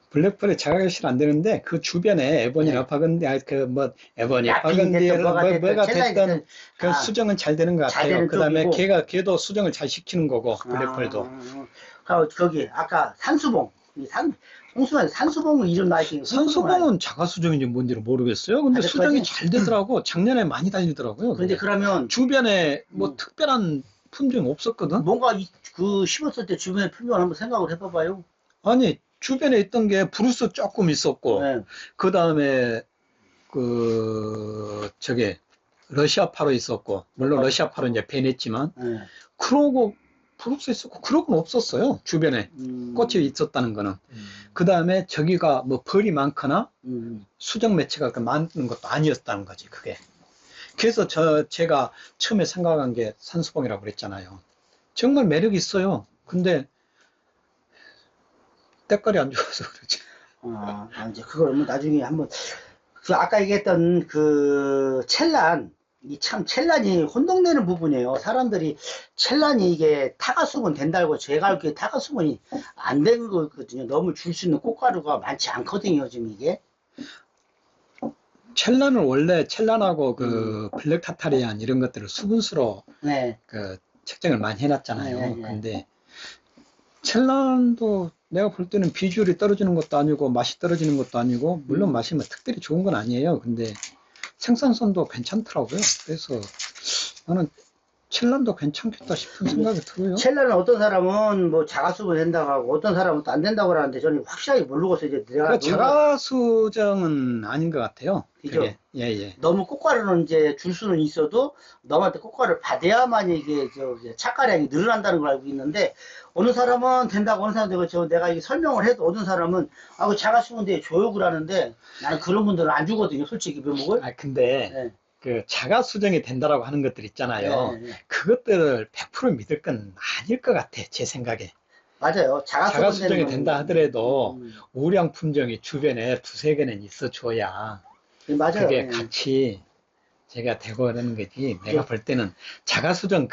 블랙펄이 자가결실 안 되는데 그 주변에 에보니나 네. 버건디, 에보니, 야핑이 버건디, 됐든 뭐가 뭐가 첼라이 됐든 그 아, 수정은 잘 되는 것 잘 같아요. 되는 그 다음에 쪽이고. 걔도 수정을 잘 시키는 거고, 블랙펄도. 거기, 아까 산수봉. 홍수만 산수봉 이름 나이팅. 산소봉은 자가수정인지 뭔지를 모르겠어요. 근데 아직까지? 수정이 잘 되더라고. 작년에 많이 달리더라고요. 근데 그게. 그러면 주변에 뭐 특별한 품종이 없었거든? 뭔가 그 심었을 때 주변의 품종을 한번 생각을 해봐봐요. 아니, 주변에 있던 게 브루스 조금 있었고, 네. 그 다음에, 러시아파로 있었고, 물론 러시아파로 이제 배냈지만, 네. 그러고, 브루스 있었고, 그러고는 없었어요. 주변에. 꽃이 있었다는 거는. 그 다음에 저기가 뭐 벌이 많거나, 수정 매체가 많은 것도 아니었다는 거지, 그게. 그래서 제가 처음에 생각한 게 산수봉이라고 그랬잖아요. 정말 매력이 있어요. 근데, 때깔이 안 좋아서 그러지. 이제 그걸 뭐 나중에 한번 아까 얘기했던 그 첼란이 혼동되는 부분이에요. 사람들이 첼란이 이게 타가수분 된다고 제가 알기에 타가수분이 안 되는 거거든요. 너무 줄 수 있는 꽃가루가 많지 않거든요. 지금 이게. 첼란하고 그 블랙 타타리안 이런 것들을 수분수로 네. 그 책정을 많이 해놨잖아요. 네. 근데 첼란도 내가 볼 때는 비주얼이 떨어지는 것도 아니고 맛이 떨어지는 것도 아니고 물론 맛이 뭐 특별히 좋은 건 아니에요. 근데 생산성도 괜찮더라고요. 그래서 나는 첼란도 괜찮겠다 싶은 생각이 들어요. 첼란은 어떤 사람은 뭐 자가수분 된다고 하고 어떤 사람은 또 안 된다고 하는데 저는 확실하게 모르고서 이제 내가 자가수정은 아닌 것 같아요. 그죠? 그게. 예. 너무 꽃가루는 이제 줄 수는 있어도 너한테 꽃가루를 받아야만 이게 착가량이 늘어난다는 걸 알고 있는데 어느 사람은 된다고 어느 사람은 되고 내가 이게 설명을 해도 어떤 사람은 그 자가수분대에 조욕을 하는데 나는 그런 분들은 안 주거든요, 솔직히 묘목을. 근데 네. 그 자가 수정이 된다라고 하는 것들 있잖아요. 네. 그것들을 100% 믿을 건 아닐 것 같아, 제 생각에. 맞아요. 자가 수정이 된다 하더라도 음, 우량 품종이 주변에 두세 개는 있어줘야 맞아요. 그게 예. 같이 제가 되고 그러는 거지. 예. 내가 볼 때는 자가수정,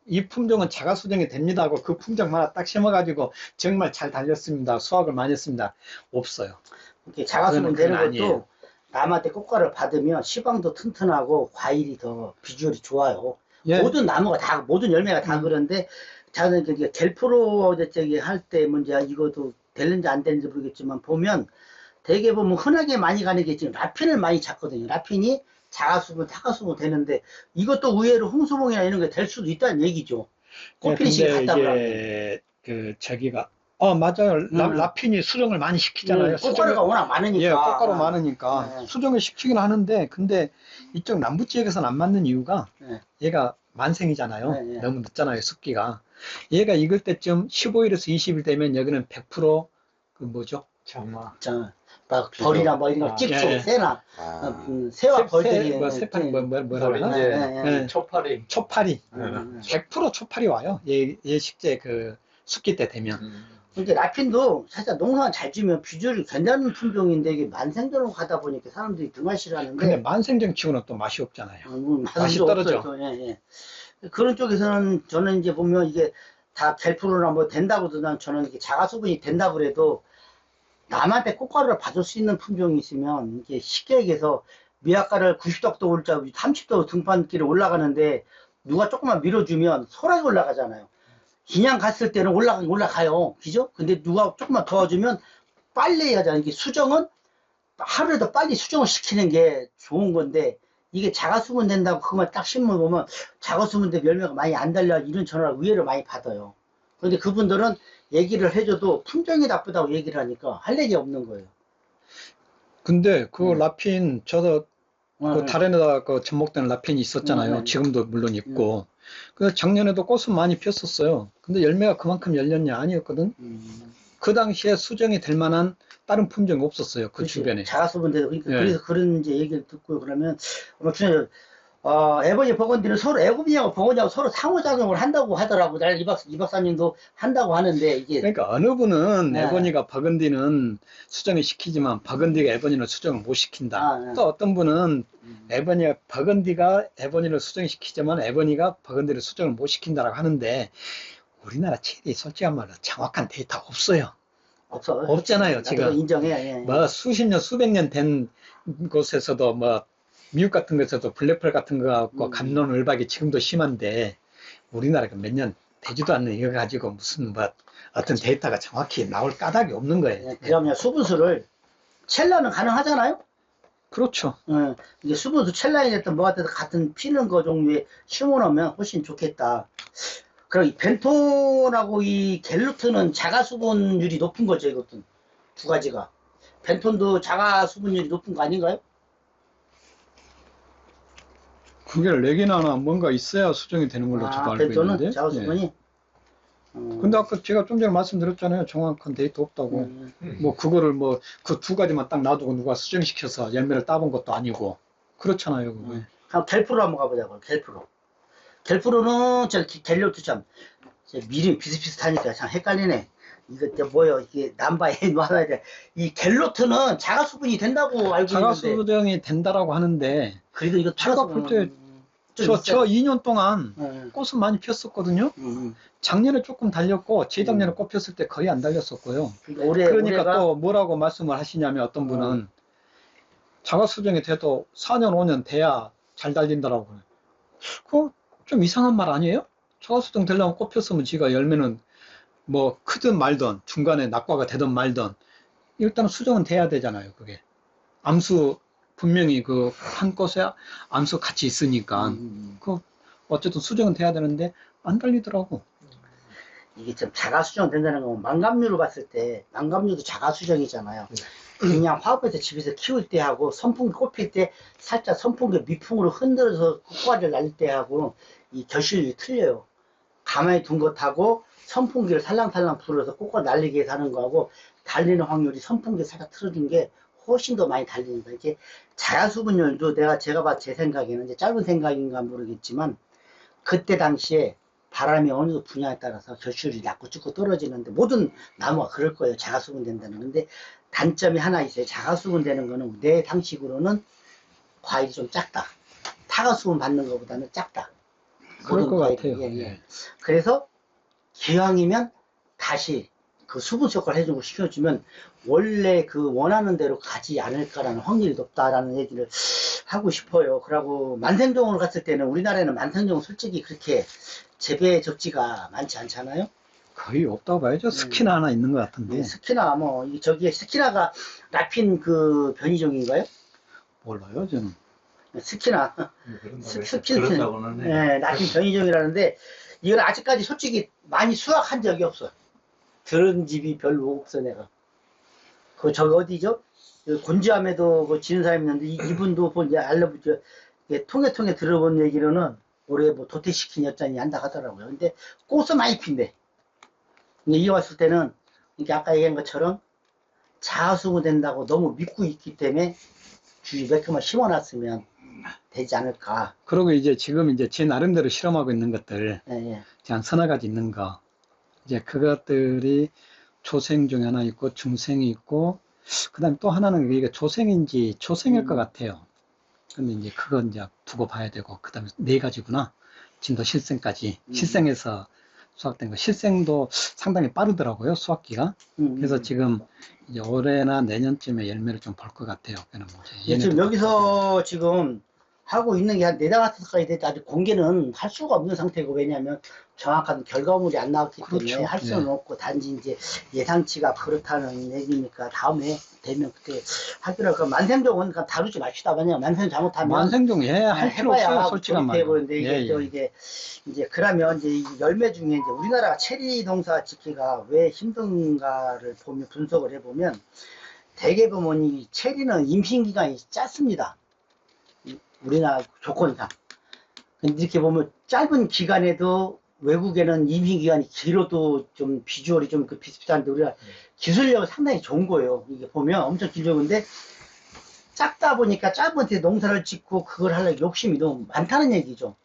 이 품종은 자가수정이 됩니다 하고 그 품종 하나 딱 심어가지고 정말 잘 달렸습니다. 수확을 많이 했습니다. 없어요. 이렇게 자가수분 그건 되는 것도 아니에요. 남한테 꽃가를 받으면 시방도 튼튼하고 과일이 더 비주얼이 좋아요. 예. 모든 나무가 다, 모든 열매가 다 그런데 저는 그게 갤프로 저기 할 때 문제 이것도 되는지 안 되는지 모르겠지만 보면 대개 보면 흔하게 많이 가는 게 지금 라핀을 많이 찾거든요. 라핀이 자가수분, 타가수분 되는데 이것도 의외로 홍수봉이나 이런 게 될 수도 있다는 얘기죠. 꽃피니시 근데 갔다 오라고. 이게 맞아요. 라핀이 수정을 많이 시키잖아요. 꽃가루가 워낙 많으니까. 예, 꽃가루 많으니까 네. 수정을 시키긴 하는데 근데 이쪽 남부 지역에서는 안 맞는 이유가 네. 얘가 만생이잖아요. 네, 네. 너무 늦잖아요, 습기가. 얘가 익을 때쯤 15일에서 20일 되면 여기는 100%그 뭐죠? 장마. 자, 막 벌이나 뭐 이런 거 찍고 예. 새나 아. 새와 벌들이 새파리 뭐라 우리 그러나? 이제 예. 초파리. 초파리. 음. 100% 초파리 와요. 얘 식재 그 습기 때 되면. 근데 라핀도 사실 농사가 잘 지면 비주얼이 괜찮은 품종인데 이게 만생도로 가다 보니까 사람들이 등하시를 근데 하는데 만생정 치고는 또 맛이 없잖아요. 맛이 맛도 떨어져. 없어요. 예, 예. 그런 쪽에서는 저는 이제 보면 이게 다 갤프로나 뭐 된다고도 저는 이게 자가수분이 된다고 그래도 남한테 꽃가루를 받을 수 있는 품종이 있으면 이게 쉽게 얘기해서 미약가를 90도 올자 30도 등판길에 올라가는데 누가 조금만 밀어주면 소라게 올라가잖아요. 그냥 갔을 때는 올라가요. 그죠? 근데 누가 조금만 도와주면 빨리 하잖아요. 이게 수정은 하루에 더 빨리 수정을 시키는 게 좋은 건데 이게 자가수분 된다고 그것만 딱 신문 보면 자가수분 되 열매가 많이 안 달려 이런 전화를 의외로 많이 받아요. 그런데 그분들은 얘기를 해줘도 품종이 나쁘다고 얘기를 하니까 할 얘기 없는 거예요. 근데 그 라핀 저도 그 네. 다른 데다 그 접목되는 라핀이 있었잖아요. 지금도 물론 있고. 그래서 작년에도 꽃은 많이 폈었어요. 근데 열매가 그만큼 열렸냐? 아니었거든. 그 당시에 수정이 될 만한 다른 품종이 없었어요. 그 그렇지. 주변에. 자가수분돼서 그러니까 예. 그래서 그런 이제 얘기를 듣고 그러면 에버니 버건디는 서로 애굽이하고 버건디하고 서로 상호작용을 한다고 하더라고. 이 박사님도 한다고 하는데 이게 그러니까 어느 분은 네. 에버니가 버건디는 수정을 시키지만 버건디가 에버니를 수정을 못 시킨다. 네. 또 어떤 분은 버건디가 에버니를 수정시키지만 에버니가 버건디를 수정을 못 시킨다라고 하는데 우리나라 체리 솔직한 말로 정확한 데이터 없어요. 없잖아요, 지금. 인정해. 예. 뭐 수십 년, 수백 년 된 곳에서도 뭐 미국 같은 곳에서도 블랙펄 같은 거 갖고 갑론을박이 지금도 심한데 우리나라가 몇 년 되지도 않는 이거 가지고 무슨 뭐 어떤 데이터가 정확히 나올 까닭이 없는 거예요. 예. 그러면 수분수를 첼라는 가능하잖아요. 그렇죠. 이제 수분수 첼라에 됐든 뭐가 됐든 같은 피는 거 종류에 심어놓으면 훨씬 좋겠다. 그럼 이 벤톤하고 이 갤루트는 자가 수분율이 높은 거죠, 이것도 두 가지가. 벤톤도 자가 수분율이 높은 거 아닌가요? 그게 레기나나 뭔가 있어야 수정이 되는 걸로 저도 알고 벤톤은 있는데. 자가 수분이. 예. 근데 아까 제가 좀 전에 말씀드렸잖아요. 정확한 데이터 없다고. 뭐 그거를 뭐 그 두 가지만 딱 놔두고 누가 수정시켜서 열매를 따본 것도 아니고 그렇잖아요. 그거. 그럼 갤프로 한번 가보자고요. 갤프로는 저 갤루트 참 미림 비슷비슷하니까 참 헷갈리네. 이거 뭐요? 이게 남바에 놔야 돼. 이 갤루트는 자가 수분이 된다고 알고 자가 있는데. 수정이 된다라고 하는데 그래도 이거 제가 볼 때 저 2년 동안 꽃은 많이 폈었거든요. 작년에 조금 달렸고 재작년에 꽃 폈을 때 거의 안 달렸었고요. 그러니까 올해가 또 뭐라고 말씀을 하시냐면 어떤 분은 자가 수정이 돼도 4년 5년 돼야 잘 달린다라고 그래요. 그거 좀 이상한 말 아니에요? 자가 수정 되려면 꽃 폈으면 지가 열매는 뭐 크든 말든 중간에 낙과가 되든 말든 일단 수정은 돼야 되잖아요. 그게 암수 분명히 그 한 꽃에 암수 같이 있으니까 그 어쨌든 수정은 돼야 되는데 안 달리더라고. 이게 좀 자가 수정 된다는 건 망감류로 봤을 때 망감류도 자가 수정이잖아요. 그냥 화분에서 집에서 키울 때 하고 선풍기 꼽힐 때 살짝 선풍기 밑풍으로 흔들어서 꽃과를 날릴 때 하고 이 결실이 틀려요. 가만히 둔 것하고 선풍기를 살랑살랑 불어서 꽃과 날리게 해서 하는 거하고 달리는 확률이 선풍기 살짝 틀어준 게 훨씬 더 많이 달립니다. 이렇게 자라수분율도 제가 제 생각에는 이제 짧은 생각인가 모르겠지만 그때 당시에 바람이 어느 정도 분야에 따라서 결실이 낮고 쭉 떨어지는데 모든 나무가 그럴 거예요. 자가수분 된다는 건데 단점이 하나 있어요. 자가수분 되는 거는 내 상식으로는 과일이 좀 작다. 타가수분 받는 것보다는 작다. 그럴 모든 것 과일이. 같아요. 예, 예. 예. 그래서 기왕이면 다시 그 수분 효과를 해주고 시켜주면 원래 그 원하는 대로 가지 않을까라는 확률이 높다라는 얘기를 하고 싶어요. 그러고 만생종을 갔을 때는 우리나라에는 만생종은 솔직히 그렇게 재배 적지가 많지 않잖아요. 거의 없다고 봐야죠. 스키나 하나 있는 것 같은데. 스키나 뭐 저기에 스키나가 라핀 그 변이종인가요? 몰라요, 저는. 스키나 그런다고는 해. 네, 라핀 변이종이라는데 이건 아직까지 솔직히 많이 수확한 적이 없어. 들은 집이 별로 없어 내가. 그 저기 어디죠? 그 곤지암에도 그 지는 사람이 있는데 이분도 뭐 이제 알려보죠. 통해 들어본 얘기로는 올해 뭐 도태시킨 엿잔이 한다 하더라고요. 근데 꽃은 많이 핀대. 근데 이게 왔을 때는 이게 아까 얘기한 것처럼 자수분 된다고 너무 믿고 있기 때문에 주위 몇 개만 심어놨으면 되지 않을까. 그리고 이제 지금 이제 제 나름대로 실험하고 있는 것들, 예, 예. 한 서너 가지 있는 거. 이제 그것들이 초생 중에 하나 있고, 중생이 있고, 그 다음에 또 하나는 이게 조생인지 초생일 것 같아요. 근데 이제 그건 이제 두고 봐야 되고, 그 다음에 네 가지구나. 진도 실생까지. 실생에서 수확된 거. 실생도 상당히 빠르더라고요, 수확기가. 그래서 지금 이제 올해나 내년쯤에 열매를 좀 볼 것 같아요. 그는 뭐 예, 지금 여기서 지금 하고 있는 게 한 4-5가지 됐다. 아직 공개는 할 수가 없는 상태고, 왜냐하면 정확한 결과물이 안 나왔기 때문에 그렇죠. 할 수는 예. 없고, 단지 이제 예상치가 그렇다는 얘기니까 다음에 되면 그때 하기로 하고, 만생종은 그냥 다루지 맙시다. 왜냐면 만생 잘못하면 만생종 할 필요 없어요, 솔직한 말로. 되는데 이게 예, 또 예. 이게 이제 그러면 이제 이 열매 중에 이제 우리나라 체리 농사 짓기가 왜 힘든가를 보면 분석을 해보면 대개 보면 이 체리는 임신 기간이 짧습니다. 우리나라 조건상. 근데 이렇게 보면 짧은 기간에도 외국에는 임신 기간이 길어도 좀 비주얼이 좀 그 비슷비슷한데 우리가 기술력은 상당히 좋은 거예요. 이게 보면 엄청 길죠. 근데 작다 보니까 짧은 데 농사를 짓고 그걸 하려고 욕심이 너무 많다는 얘기죠.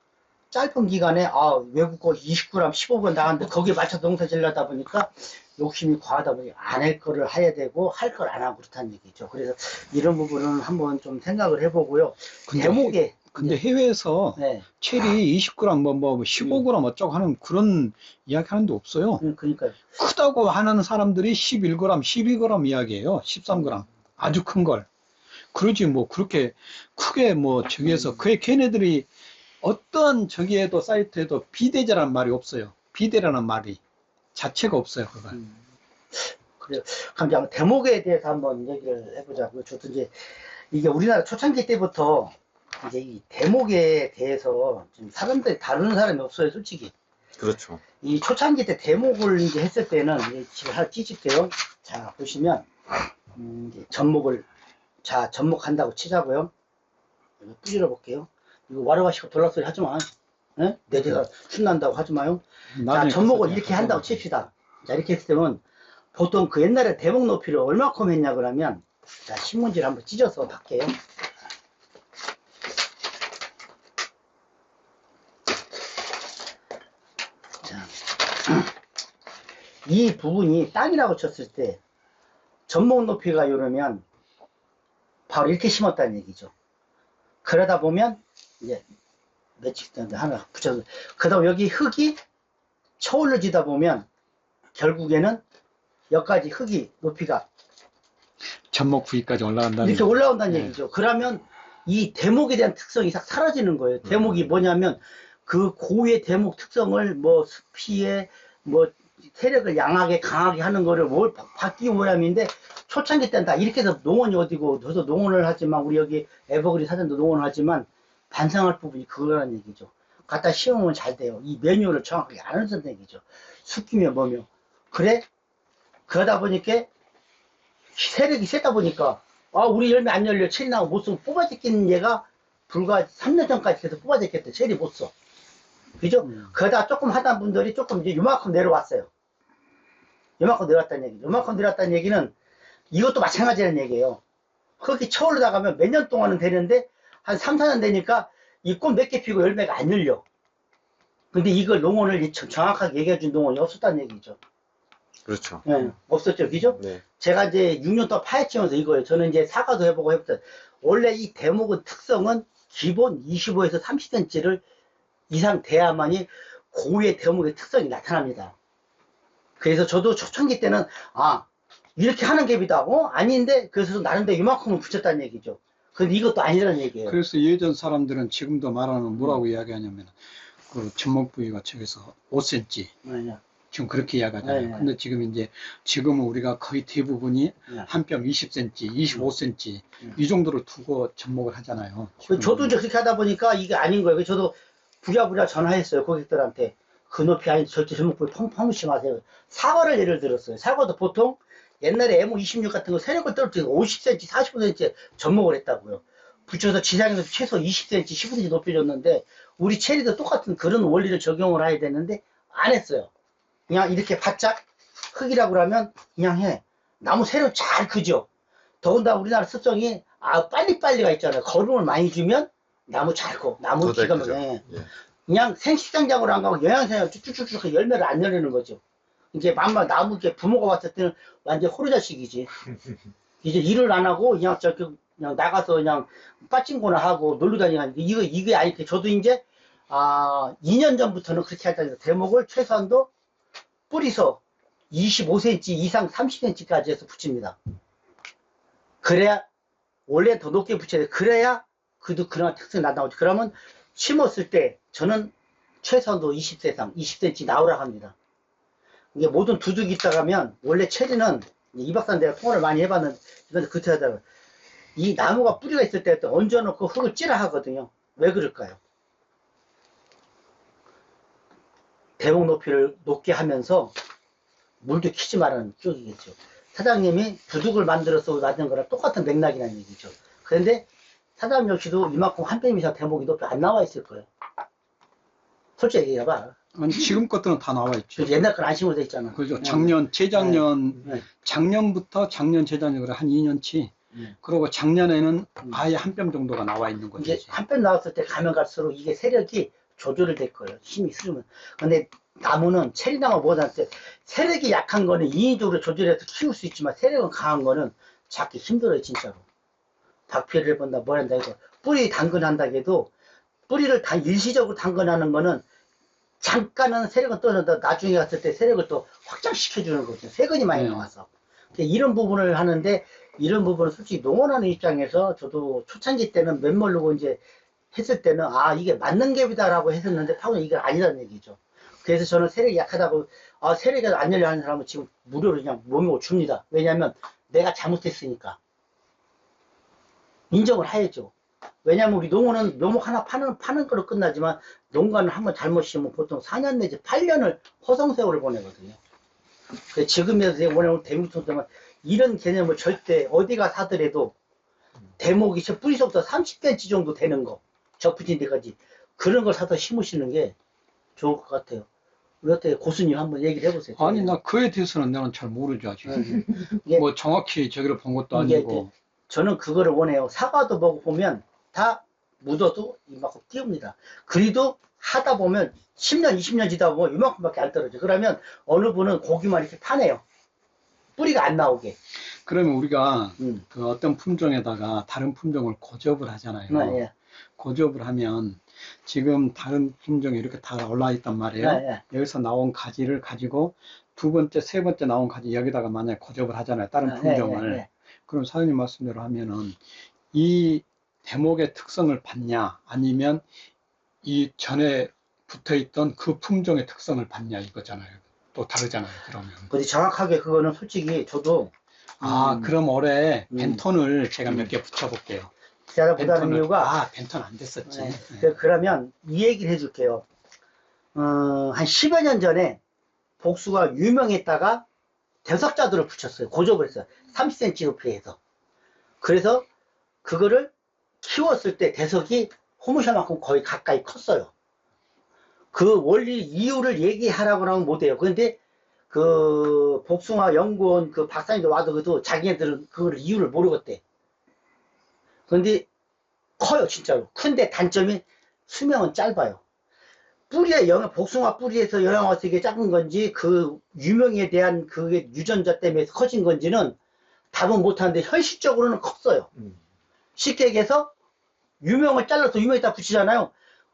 짧은 기간에 외국 거 20g, 15g 나갔는데 거기에 맞춰서 농사 지으려다 보니까 욕심이 과하다 보니 안 할 거를 해야 되고 할 걸 안 하고 그렇다는 얘기죠. 그래서 이런 부분은 한번 좀 생각을 해보고요. 대목에 근데 해외에서 네. 체리 20g, 뭐 15g 어쩌고 하는 그런 이야기 하는 데 없어요. 그러니까요. 크다고 하는 사람들이 11g, 12g 이야기예요. 13g. 아주 큰 걸. 그러지 뭐 그렇게 크게 뭐 저기에서 걔네들이 어떤 저기에도 사이트에도 비대제라는 말이 없어요. 비대라는 말이 자체가 없어요. 그걸. 그래요. 그럼 이제 대목에 대해서 한번 얘기를 해보자고요. 저도 이제 이게 우리나라 초창기 때부터 이제 이 대목에 대해서 좀 사람들이 다루는 사람이 없어요, 솔직히. 그렇죠. 이 초창기 때 대목을 이제 했을 때는 이제 지금 하나 찢을게요. 자, 보시면 이제 접목한다고 치자고요. 이거 뿌리러 볼게요. 이거 와르와시고 돌락소리 하지 마. 예? 내 대가 신난다고 하지 마요. 자, 접목을 이렇게 한다고 칩시다. 자, 이렇게 했을 때는 보통 그 옛날에 대목 높이를 얼마큼 했냐 그러면, 자, 신문지를 한번 찢어서 볼게요. 자, 이 부분이 땅이라고 쳤을 때 접목 높이가 이러면 바로 이렇게 심었다는 얘기죠. 그러다 보면 이제 며칠 동안 하나 붙여서 그다음 여기 흙이 쳐올려지다 보면 결국에는 여기까지 흙이 높이가 접목 부위까지 올라간다는 이렇게 올라온다는 네. 얘기죠. 그러면 이 대목에 대한 특성이 싹 사라지는 거예요. 대목이 뭐냐면 그 고유의 대목 특성을 뭐 습기에 뭐 세력을 양하게 강하게 하는 거를 뭘 바뀌기 원함인데 초창기 때는 다 이렇게 해서 농원이 어디고 저도 농원을 하지만 우리 여기 에버그린 사전도 농원을 하지만 반성할 부분이 그거라는 얘기죠. 갖다 심으면 잘 돼요. 이 매뉴얼을 정확하게 안 한다는 얘기죠. 습기면 뭐며 그래? 그러다 보니까 세력이 세다 보니까 우리 열매 안 열려 체리 나고 못 쓰고 뽑아제끼는 얘가 불과 3년 전까지 계속 뽑아제꼈대. 체리 못 써. 그죠? 그러다 조금 하던 분들이 조금 이제 요만큼 내려왔어요. 요만큼 내려왔다는 얘기죠. 요만큼 내려왔다는 얘기는 이것도 마찬가지라는 얘기예요. 그렇게 쳐올르다 가면 몇 년 동안은 되는데 한 3, 4년 되니까 이 꽃 몇 개 피고 열매가 안 열려. 근데 이걸 농원을 정확하게 얘기해 준 농원이 없었다는 얘기죠. 그렇죠. 네, 없었죠. 그죠? 네. 제가 이제 6년 동안 파헤치면서 이거예요. 저는 이제 사과도 해보고 해봤어요. 원래 이 대목의 특성은 기본 25에서 30cm를 이상 돼야만이 고유의 대목의 특성이 나타납니다. 그래서 저도 초창기 때는 아 이렇게 하는 갭이다. 아닌데 그래서 나름대로 이만큼은 붙였다는 얘기죠. 근데 이것도 아니라는 얘기예요. 그래서 예전 사람들은 지금도 말하는 뭐라고 이야기하냐면 그 접목 부위가 저기서 5cm 네, 지금 그렇게 이야기하잖아요. 네. 근데 지금은 우리가 거의 대부분이 네. 한 뼘 20cm, 25cm 이 정도로 두고 접목을 하잖아요. 저도 이제 그렇게 하다 보니까 이게 아닌 거예요. 그래서 저도 부랴부랴 전화했어요. 고객들한테. 그 높이 아닌 절대 접목부위 펑펑 심하세요. 사과를 예를 들었어요. 사과도 보통 옛날에 M26 같은 거 세력을 떨어뜨려 50cm, 45cm 접목을 했다고요. 붙여서 지상에서 최소 20cm, 15cm 높여줬는데 우리 체리도 똑같은 그런 원리를 적용을 해야 되는데 안 했어요. 그냥 이렇게 바짝 흙이라고 그러면 그냥 해. 나무 세력 잘 크죠. 더군다나 우리나라 습성이 빨리빨리가 있잖아요. 거름을 많이 주면 나무 잘 커. 나무 더 기가 잘 크죠. 막혀. 예. 그냥 생식장작으로 안 가고 영양생을 쭉쭉쭉 열매를 안 열리는 거죠. 이제 만만 나무 이렇게 부모가 봤을 때는 완전 호루자식이지. 이제 일을 안 하고 그냥 그냥 나가서 그냥 빠찡거나 하고 놀러 다니는 이게 아니게 저도 이제 2년 전부터는 그렇게 하자. 대목을 최소한도 뿌리서 25cm 이상 30cm까지 해서 붙입니다. 그래야 원래 더 높게 붙여야 돼. 그래야 그래도 그런 특성이 나오죠. 그러면 심었을 때 저는 최소한도 20cm, 20cm 나오라 합니다. 이게 모든 두둑이 있다 가면 원래 체리는 이 박사는 내가 통화를 많이 해봤는데 이건 그렇게 하다가 이 나무가 뿌리가 있을 때 얹어놓고 흙을 찌라 하거든요. 왜 그럴까요? 대목 높이를 높게 하면서 물도 키지 말라는 쪽이겠죠. 사장님이 두둑을 만들어서 놔둔 거랑 똑같은 맥락이라는 얘기죠. 그런데 사장님 역시도 이만큼 한 뼘 이상 대목이 높이 안 나와 있을 거예요. 솔직히 얘기해봐. 아니, 지금 것들은 다 나와 있죠. 옛날 건 안 심어져 있잖아. 그죠. 작년, 재작년, 네. 작년부터 작년, 재작년, 그래 한 2년치. 그리고 작년에는 아예 한 뼘 정도가 나와 있는 거죠. 이제 한 뼘 나왔을 때 가면 갈수록 이게 세력이 조절이 될 거예요. 힘이 쓰면. 근데 나무는 체리나무보다 세력이 약한 거는 인위적으로 조절해서 키울 수 있지만 세력은 강한 거는 잡기 힘들어요, 진짜로. 박피를 해본다, 뭘 한다 해도 뿌리 당근한다 해도 뿌리를 일시적으로 당근하는 거는 잠깐은 세력은 떨어진다. 나중에 갔을 때 세력을 또 확장시켜주는 거죠. 세근이 많이 나와서. 이런 부분을 하는데 이런 부분은 솔직히 농원하는 입장에서 저도 초창기 때는 맨모르고 이제 했을 때는 이게 맞는 갭이다라고 했었는데 파고는 이게 아니라는 얘기죠. 그래서 저는 세력이 약하다고 세력이 안 열려 하는 사람은 지금 무료로 그냥 몸을 줍니다. 왜냐하면 내가 잘못했으니까 인정을 해야죠. 왜냐하면 우리 농원은 묘목 하나 파는 거로 끝나지만 농가는 한번 잘못 심으면 보통 4년 내지 8년을 허송세월을 보내거든요. 지금에서 오늘 대목통 때문에 이런 개념을 절대 어디가 사더라도 대목이 뿌리서부터 30cm 정도 되는 거 접붙인 데까지 그런 걸 사서 심으시는 게 좋을 것 같아요. 우리 어때 고수님 한번 얘기를 해보세요. 아니 나 그에 대해서는 나는 잘 모르죠 아직. 뭐 정확히 저기를 본 것도 아니고. 저는 그거를 원해요. 사과도 먹어보면 다 묻어도 이만큼 띄웁니다. 그래도 하다 보면 10년 20년 지다 보면 이만큼밖에 안 떨어져. 그러면 어느 분은 고기만 이렇게 파내요. 뿌리가 안 나오게. 그러면 우리가 그 어떤 품종에다가 다른 품종을 고접을 하잖아요. 예. 고접을 하면 지금 다른 품종이 이렇게 다 올라 있단 말이에요. 예. 여기서 나온 가지를 가지고 두 번째, 세 번째 나온 가지 여기다가 만약에 고접을 하잖아요. 다른 품종을. 예. 그럼 사장님 말씀대로 하면은 이 대목의 특성을 받냐 아니면 이 전에 붙어있던 그 품종의 특성을 받냐 이거잖아요. 또 다르잖아요. 그러면. 근데 정확하게 그거는 솔직히 저도 그럼 올해 벤톤을 제가 몇 개 붙여볼게요. 제가 보다는 이유가 벤톤 안 됐었지. 네. 그러면 이 얘기를 해줄게요. 한 10여 년 전에 복수가 유명했다가 대석자들을 붙였어요. 고접을 했어요. 30cm 높이에서. 그래서 그거를 키웠을 때 대석이 호무샤만큼 거의 가까이 컸어요. 그 원리 이유를 얘기하라고 하면 못해요. 그런데 그 복숭아 연구원 그 박사님도 와도 그래도 자기네들은 그걸 이유를 모르겠대. 그런데 커요, 진짜로. 근데 단점이 수명은 짧아요. 뿌리에 복숭아 뿌리에서 영양화서 이게 작은 건지, 그 유명에 대한 그게 유전자 때문에 커진 건지는 답은 못하는데, 현실적으로는 컸어요. 쉽게 얘기해서, 유명을 잘라서 유명에다 붙이잖아요.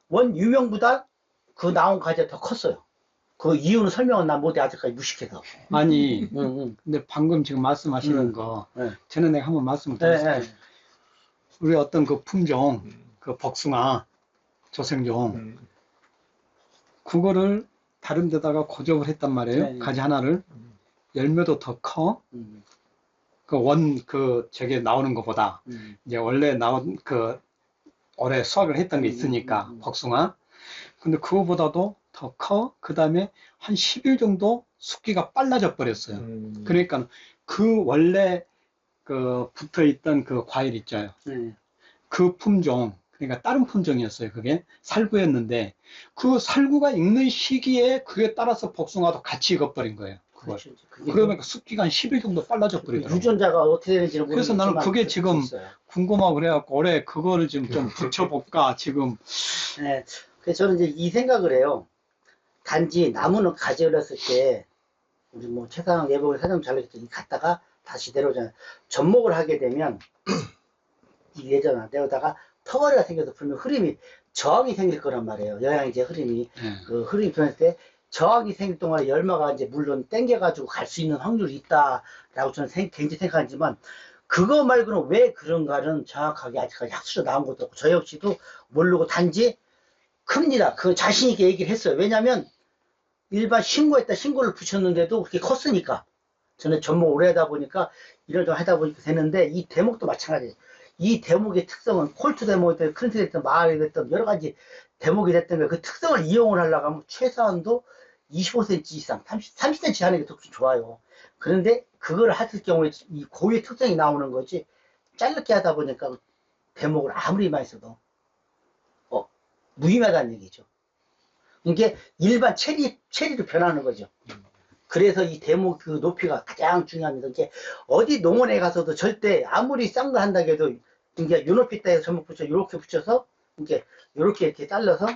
원 유명보다 그 나온 가지가 더 컸어요. 그 이유는 설명은 난 못해, 아직까지 무식해서. 아니, 근데 방금 지금 말씀하시는 거, 네. 전에 내가 한번 말씀을 네, 드렸어요. 네. 우리 어떤 그 품종, 그 복숭아, 조생종, 그거를 다른 데다가 고접을 했단 말이에요. 네, 네. 가지 하나를. 열매도 더 커. 저게 나오는 것보다. 이제 원래 나온 올해 수확을 했던 게 있으니까, 복숭아. 근데 그거보다도 더 커. 그 다음에 한 10일 정도 숙기가 빨라져 버렸어요. 그러니까 그 원래 붙어 있던 그 과일 있죠. 그 품종, 그러니까 다른 품종이었어요. 그게 살구였는데 그 살구가 익는 시기에 그에 따라서 복숭아도 같이 익어버린 거예요. 그걸. 그렇죠. 그러니까 숙기가 한 10일 정도 빨라져 버리더라고요. 유전자가 어떻게 되는지는 그래서 모르겠지만 나는 그게 지금 있어요. 궁금하고 그래갖고 올해 그거를 좀 붙여볼까 지금. 네. 그래서 저는 이제 이 생각을 해요. 단지 나무는 가지 올렸을 때 우리 뭐 최상학 예복을 사정 잘했더니 갔다가 다시 내려오잖아요. 접목을 하게 되면 예전에 내려다가 턱걸이가 생겨서 불면 흐름이 저항이 생길 거란 말이에요. 영양제 흐름이 그 흐름이 변했을 때 저항이 생길 동안에 열마가 이제 물론 땡겨가지고 갈 수 있는 확률이 있다라고 저는 굉장히 생각하지만 그거 말고는 왜 그런가는 정확하게 아직까지 학술로 나온 것도 없고 저 역시도 모르고 단지 큽니다. 그 자신있게 얘기를 했어요. 왜냐면 일반 신고를 붙였는데도 그렇게 컸으니까 저는 전목 오래 하다 보니까 이런 좀 하다 보니까 되는데 이 대목도 마찬가지예요. 이 대목의 특성은 콜트 대목이 됐든 크린트 됐든 마을이 됐든 여러 가지 대목이 됐든 그 특성을 이용을 하려고 하면 최소한도 25cm 이상 30cm 하는 게 더 좋아요. 그런데 그걸 했을 경우에 이 고유의 특성이 나오는 거지 짧게 하다 보니까 대목을 아무리 많이 써도 무의미하다는 얘기죠. 이게 일반 체리로 변하는 거죠. 그래서 이 대목 그 높이가 가장 중요합니다. 이게 어디 농원에 가서도 절대 아무리 싼 거 한다고 해도 이게 요 높이 따에서 전목 붙여 요렇게 붙여서 이게 요렇게 이렇게 잘라서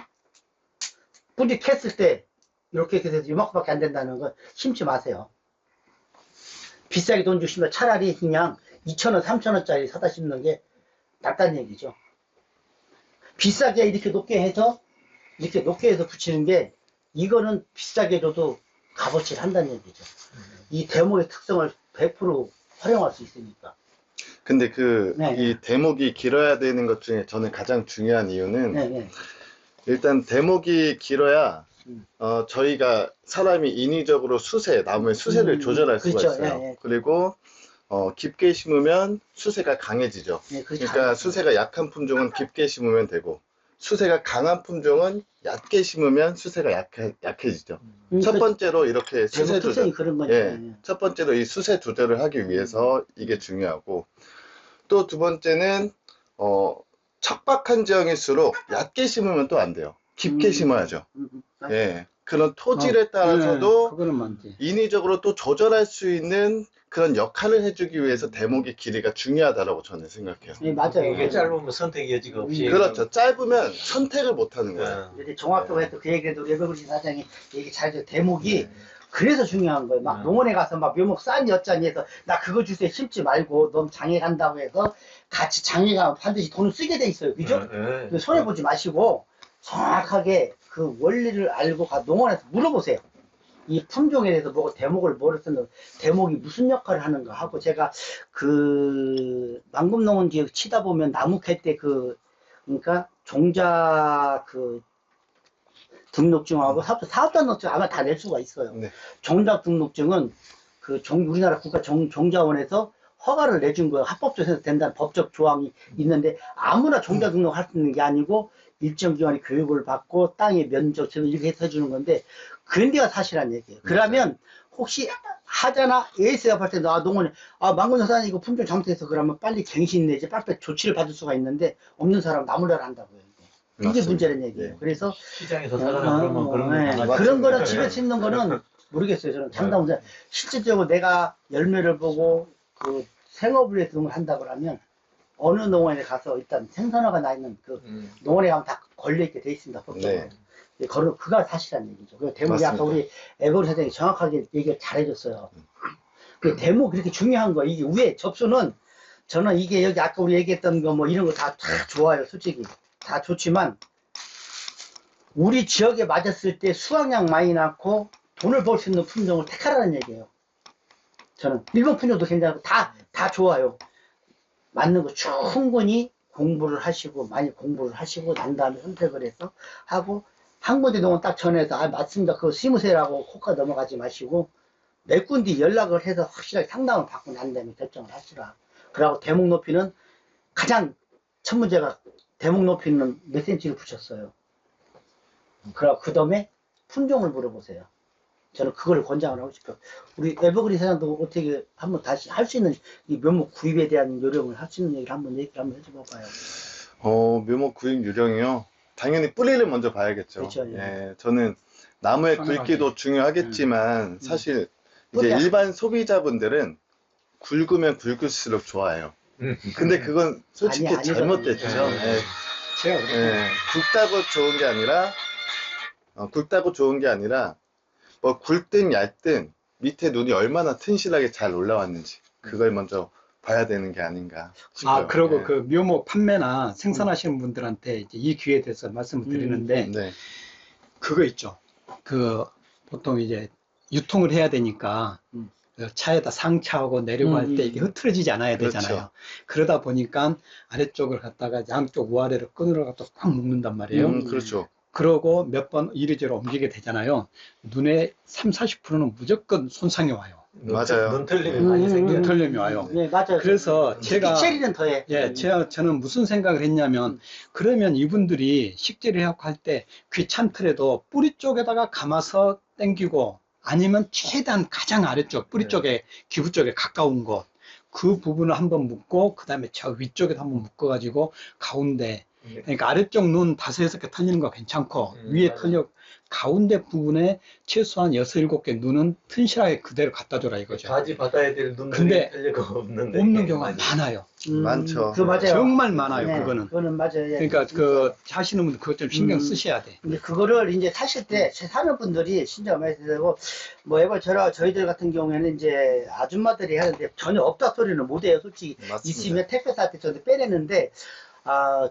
뿌리 캤을 때 이렇게 해서 요만큼밖에 안 된다는 건 심지 마세요. 비싸게 돈 주시면 차라리 그냥 2,000원, 3,000원짜리 사다 심는 게 낫다는 얘기죠. 비싸게 이렇게 높게 해서 붙이는 게 이거는 비싸게 줘도 값어치를 한다는 얘기죠. 이 대목의 특성을 100% 활용할 수 있으니까. 근데 네. 이 대목이 길어야 되는 것 중에 저는 가장 중요한 이유는 네. 일단 대목이 길어야 저희가 사람이 인위적으로 나무의 수세를 조절할 수가 그렇죠. 있어요. 네. 그리고 깊게 심으면 수세가 강해지죠. 네, 그렇죠. 그러니까 수세가 약한 품종은 깊게 심으면 되고 수세가 강한 품종은 얕게 심으면 수세가 약해지죠. 첫 번째로 이렇게 수세 조절, 그런 거죠. 첫 번째로 이 수세 조절을 하기 위해서 이게 중요하고 또 두 번째는 척박한 지형일수록 얕게 심으면 또 안 돼요. 깊게 심어야죠. 예, 그런 토질에 따라서도 그거는 맞지. 인위적으로 또 조절할 수 있는 그런 역할을 해주기 위해서 대목의 길이가 중요하다고 저는 생각해요. 네, 맞아요. 이게 짧으면 선택 여지가 없이. 그렇죠. 짧으면 선택을 못 하는 거예요. 이제 종합적으로 해서 그 얘기도 예배그리 사장이 얘기 잘해서 대목이 그래서 중요한 거예요. 막 농원에 가서 막 묘목 싼 엿자니 해서 나 그거 주세요 심지 말고 넌 장에 간다고 해서 같이 장에 가면 반드시 돈을 쓰게 돼 있어요. 그죠? 손해보지 마시고 정확하게 그 원리를 알고 농원에서 물어보세요. 이 품종에 대해서 대목을 뭐를 쓰는 대목이 무슨 역할을 하는가 하고 제가 그 망금농원 지역 치다 보면 나무 캘 때 그러니까 종자 등록증하고 사업자 등록증 아마 다 낼 수가 있어요. 네. 종자 등록증은 우리나라 국가 종자원에서 허가를 내준 거예요. 합법적으로 된다는 법적 조항이 있는데 아무나 종자 등록할 수 있는 게 아니고 일정 기간의 교육을 받고 땅의 면적 이렇게 해서 해주는 건데 그런 데가 사실한 얘기예요. 그러면 혹시 하자나 AS가 할 때 농원에 망건 사장님 이거 품종 잘못해서 그러면 빨리 갱신 내지 빨리 조치를 받을 수가 있는데 없는 사람 나무라를 한다고요. 이게 문제라는 얘기예요. 네. 그래서 시장에서 사거나 그러면 그런 거 그런 거는 집에 심는 거는 모르겠어요. 저는 장담. 실질적으로 내가 열매를 보고 그 생업을 해서 한다고 하면 어느 농원에 가서 일단 생선화가 나 있는 그 농원에 가면 다 걸려있게 돼 있습니다. 법적으로. 네. 그가 사실이라는 얘기죠. 그 대목이 아까 우리 에버리 사장이 정확하게 얘기를 잘해줬어요. 그 대목 그렇게 중요한 거, 이게 위에 접수는 저는 이게 여기 아까 우리 얘기했던 거 뭐 이런 거 다 좋아요. 솔직히. 다 좋지만 우리 지역에 맞았을 때 수확량 많이 낳고 돈을 벌 수 있는 품종을 택하라는 얘기예요. 저는 일본 품종도 괜찮고 다 좋아요. 맞는 거 충분히 공부를 하시고 많이 공부를 하시고 난 다음에 선택을 해서 하고 한 군데 농원 딱 전해서 아 맞습니다. 그거 심으세요라고 호가 넘어가지 마시고 몇 군데 연락을 해서 확실하게 상담을 받고 난 다음에 결정을 하시라. 그리고 대목 높이는 가장 첫 문제가 대목 높이는 몇 센치를 붙였어요. 그리고 그 다음에 품종을 물어보세요. 저는 그걸 권장을 하고 싶어요. 우리 에버그린 사장도 어떻게 한번 다시 할 수 있는 이 묘목 구입에 대한 요령을 할 수 있는 얘기를 한번 해줘봐요. 묘목 구입 요령이요. 당연히 뿌리를 먼저 봐야겠죠. 그렇죠, 예. 예, 저는 나무의 굵기도 중요하겠지만 사실 이제 뿌리야. 일반 소비자분들은 굵으면 굵을수록 좋아요. 근데 그건 솔직히 아니죠. 잘못됐죠. 예. 제가 그렇게 예, 굵다고 좋은 게 아니라 뭐 굵든 얇든 밑에 눈이 얼마나 튼실하게 잘 올라왔는지 그걸 먼저 봐야 되는 게 아닌가 싶어요. 그리고 예. 그 묘목 판매나 생산하시는 분들한테 이제 이 기회에 대해서 말씀을 드리는데, 네. 그거 있죠. 그, 보통 이제 유통을 해야 되니까, 그 차에다 상차하고 내려고 할 때 이게 흐트러지지 않아야 그렇죠. 되잖아요. 그러다 보니까 아래쪽을 갖다가 양쪽 우아래로 끈으로 갖다 꽉 묶는단 말이에요. 그렇죠. 그러고 몇 번 이리저리 옮기게 되잖아요. 눈에 30~40%는 무조건 손상이 와요. 맞아요. 눈 틀림이 많이 생겨요. 눈털림이 와요. 네, 맞아요. 그래서 제가 식재리는 더해. 저는 무슨 생각을 했냐면, 그러면 이분들이 식재를 해갖고 할 때 귀찮더라도 뿌리 쪽에다가 감아서 당기고, 아니면 최대한 가장 아래쪽, 뿌리 쪽에, 기부 쪽에 가까운 곳, 그 부분을 한번 묶고, 그 다음에 저 위쪽에도 한번 묶어가지고, 가운데, 그러니까 아래쪽 눈 5~6개 털리는 거 괜찮고, 위에 맞아요. 털려, 가운데 부분에 최소한 6~7개 눈은 튼실하게 그대로 갖다 줘라 이거죠. 바지 받아야 될 눈들이 근데 틀리가 없는데. 없는 경우가 많아요. 많죠. 그 맞아요. 정말 많아요, 네, 그거는. 그거는 맞아요. 예. 그러니까 그 하시는 분들 그것 좀 신경 쓰셔야 돼. 근데 그거를 이제 사실 때 사는 분들이 신경 많이 쓰고 뭐 저희들 같은 경우에는 이제 아줌마들이 하는데 전혀 없다 소리는 못해요. 솔직히 맞습니다. 있으면 택배 살 때 저도 빼내는데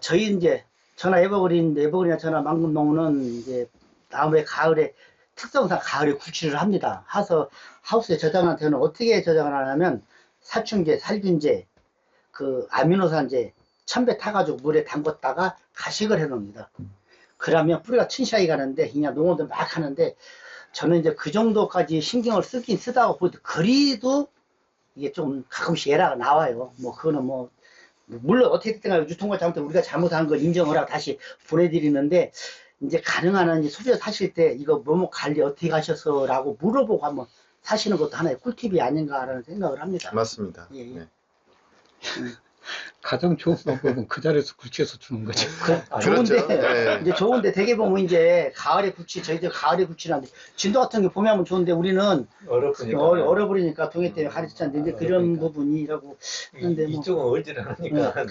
저희 이제 전화 에버그린이나 전화 망금농은 이제 다음에 가을에 특성상 가을에 구취를 합니다. 하우스에 저장한 데는 어떻게 저장을 하냐면 살충제, 살균제, 그 아미노산제 첨배 타가지고 물에 담궜다가 가식을 해 놓습니다. 그러면 뿌리가 튼실하게 가는데 그냥 농원들 막 하는데 저는 이제 그 정도까지 신경을 쓰긴 쓰다가 보니까 그리도 이게 좀 가끔씩 에러가 나와요. 뭐 그거는 뭐 물론 어떻게 됐든 유통과 잘못해 우리가 잘못한 걸 인정을 하고 다시 보내드리는데 이제 가능한 한 이제 소비자 사실 때 이거 묘목 관리 어떻게 하셔서라고 물어보고 한번 사시는 것도 하나의 꿀팁이 아닌가라는 생각을 합니다. 맞습니다. 예, 예. 네. 가장 좋은 방법은 그 자리에서 구치해서 주는 거죠. 좋은데, 그렇죠. 네. 이제 좋은데, 되게 보면 이제 가을에 저희들 가을에 구치라는데, 진도 같은 게 봄에 하면 좋은데, 우리는 어렵으니까. 얼어버리니까 동해 때문에 가르치지 않는데, 이제 그런 어렵으니까. 부분이라고 하는데, 뭐. 이쪽은 얼지를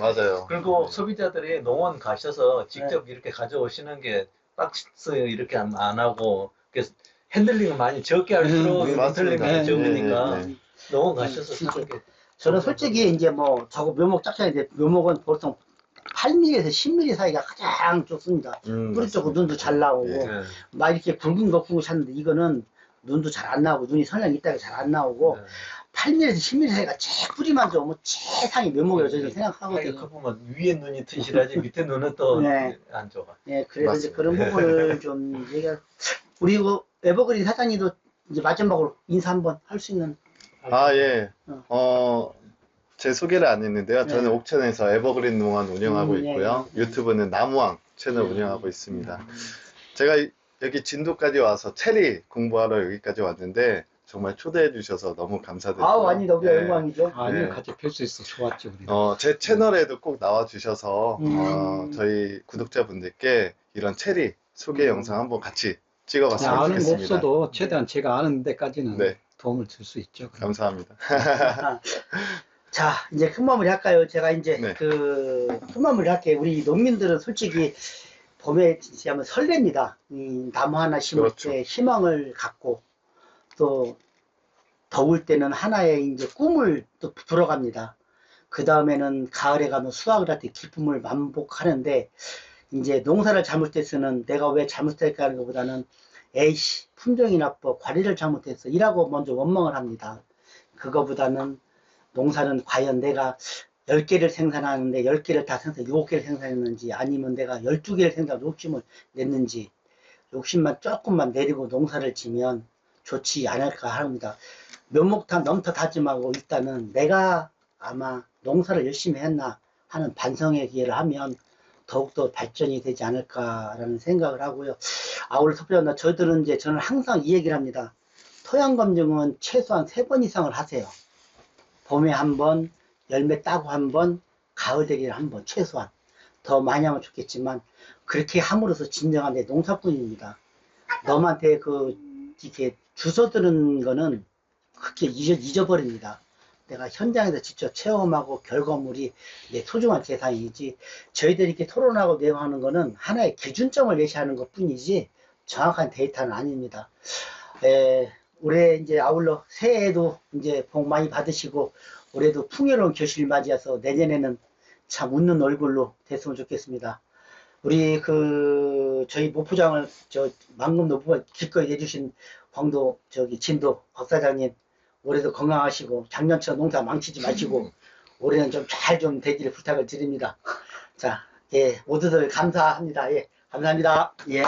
맞아요. 그리고 소비자들이 농원 가셔서 직접 이렇게 가져오시는 게 박스 이렇게 안 하고 그래서 핸들링을 많이 적게 할수록 핸들링이 맞습니다. 적으니까 네. 농원 가셔서 진짜. 사는 게 저는 솔직히 이제 뭐, 저거 묘목 짝짝인데, 묘목은 보통 8mm에서 10mm 사이가 가장 좋습니다. 뿌리 쪽은 눈도 잘 나오고, 예. 막 이렇게 굵은 거 구고 샀는데, 이거는 눈도 잘 안 나오고, 눈이 선량 있다가 잘 안 나오고, 8mm에서 10mm 사이가 제일 뿌리만 좋으면 최상의 묘목이라고 저는 생각하거든요. 그 보면 위에 눈이 튼실하지 밑에 눈은 또 안 네. 좋아. 예, 그래서 이제 맞습니다. 그런 부분을 좀 얘기할, 우리 그 에버그린 사장님도 이제 마지막으로 인사 한번 할 수 있는. 예. 제 소개를 안 했는데요. 저는 네. 옥천에서 에버그린 농원 운영하고 예, 있고요. 예. 유튜브는 나무왕 채널 운영하고 있습니다. 제가 여기 진도까지 와서 체리 공부하러 여기까지 왔는데 정말 초대해 주셔서 너무 감사드리고요. 아닙니다. 우리가 네. 영광이죠. 아니요, 네. 같이 뵐 수 있어 좋았죠, 우리. 제 채널에도 꼭 나와 주셔서 저희 구독자분들께 이런 체리 소개 영상 한번 같이 찍어봤으면 아는 거 좋겠습니다. 없어도 최대한 제가 아는 데까지는 네. 도움을 줄 수 있죠. 감사합니다. 자, 이제 끝마무리 할까요? 제가 이제 네. 끝마무리 할게요. 우리 농민들은 솔직히 봄에 진짜 하면 설렙니다. 나무 하나 심을 그렇죠. 때 희망을 갖고 또 더울 때는 하나의 이제 꿈을 또 불어갑니다. 그 다음에는 가을에 가면 수확을 할 때 기쁨을 만복하는데 이제 농사를 잘못했으면 내가 왜 잘못했을까 하는 것보다는 에이씨 품종이 나빠 관리를 잘못했어 이라고 먼저 원망을 합니다. 그거보다는 농사는 과연 내가 10개를 생산하는데 10개를 다 생산, 7개를 생산했는지 아니면 내가 12개를 생산 욕심을 냈는지 욕심만 조금만 내리고 농사를 지면 좋지 않을까 합니다. 면목탄 넘터 다짐하고 일단은 내가 아마 농사를 열심히 했나 하는 반성의 기회를 하면 더욱더 발전이 되지 않을까라는 생각을 하고요. 아울러 섭외한다. 저는 항상 이 얘기를 합니다. 토양 검증은 최소한 3번 이상을 하세요. 봄에 한 번, 열매 따고 한 번, 가을 되기를 한 번, 최소한. 더 많이 하면 좋겠지만, 그렇게 함으로써 진정한 내 농사꾼입니다. 너한테 이렇게 주워 들은 거는 그렇게 잊어버립니다. 내가 현장에서 직접 체험하고 결과물이 내 소중한 재산이지, 저희들이 이렇게 토론하고 내용하는 거는 하나의 기준점을 제시하는 것 뿐이지, 정확한 데이터는 아닙니다. 올해 이제 아울러 새해에도 이제 복 많이 받으시고 올해도 풍요로운 교실 맞이해서 내년에는 참 웃는 얼굴로 됐으면 좋겠습니다. 우리 저희 목포장을 만금 노부가 기꺼이 해주신 진도 박 사장님 올해도 건강하시고 작년처럼 농사 망치지 마시고 올해는 좀 잘 좀 되기를 부탁을 드립니다. 자, 예, 모두들 감사합니다. 예, 감사합니다. 예.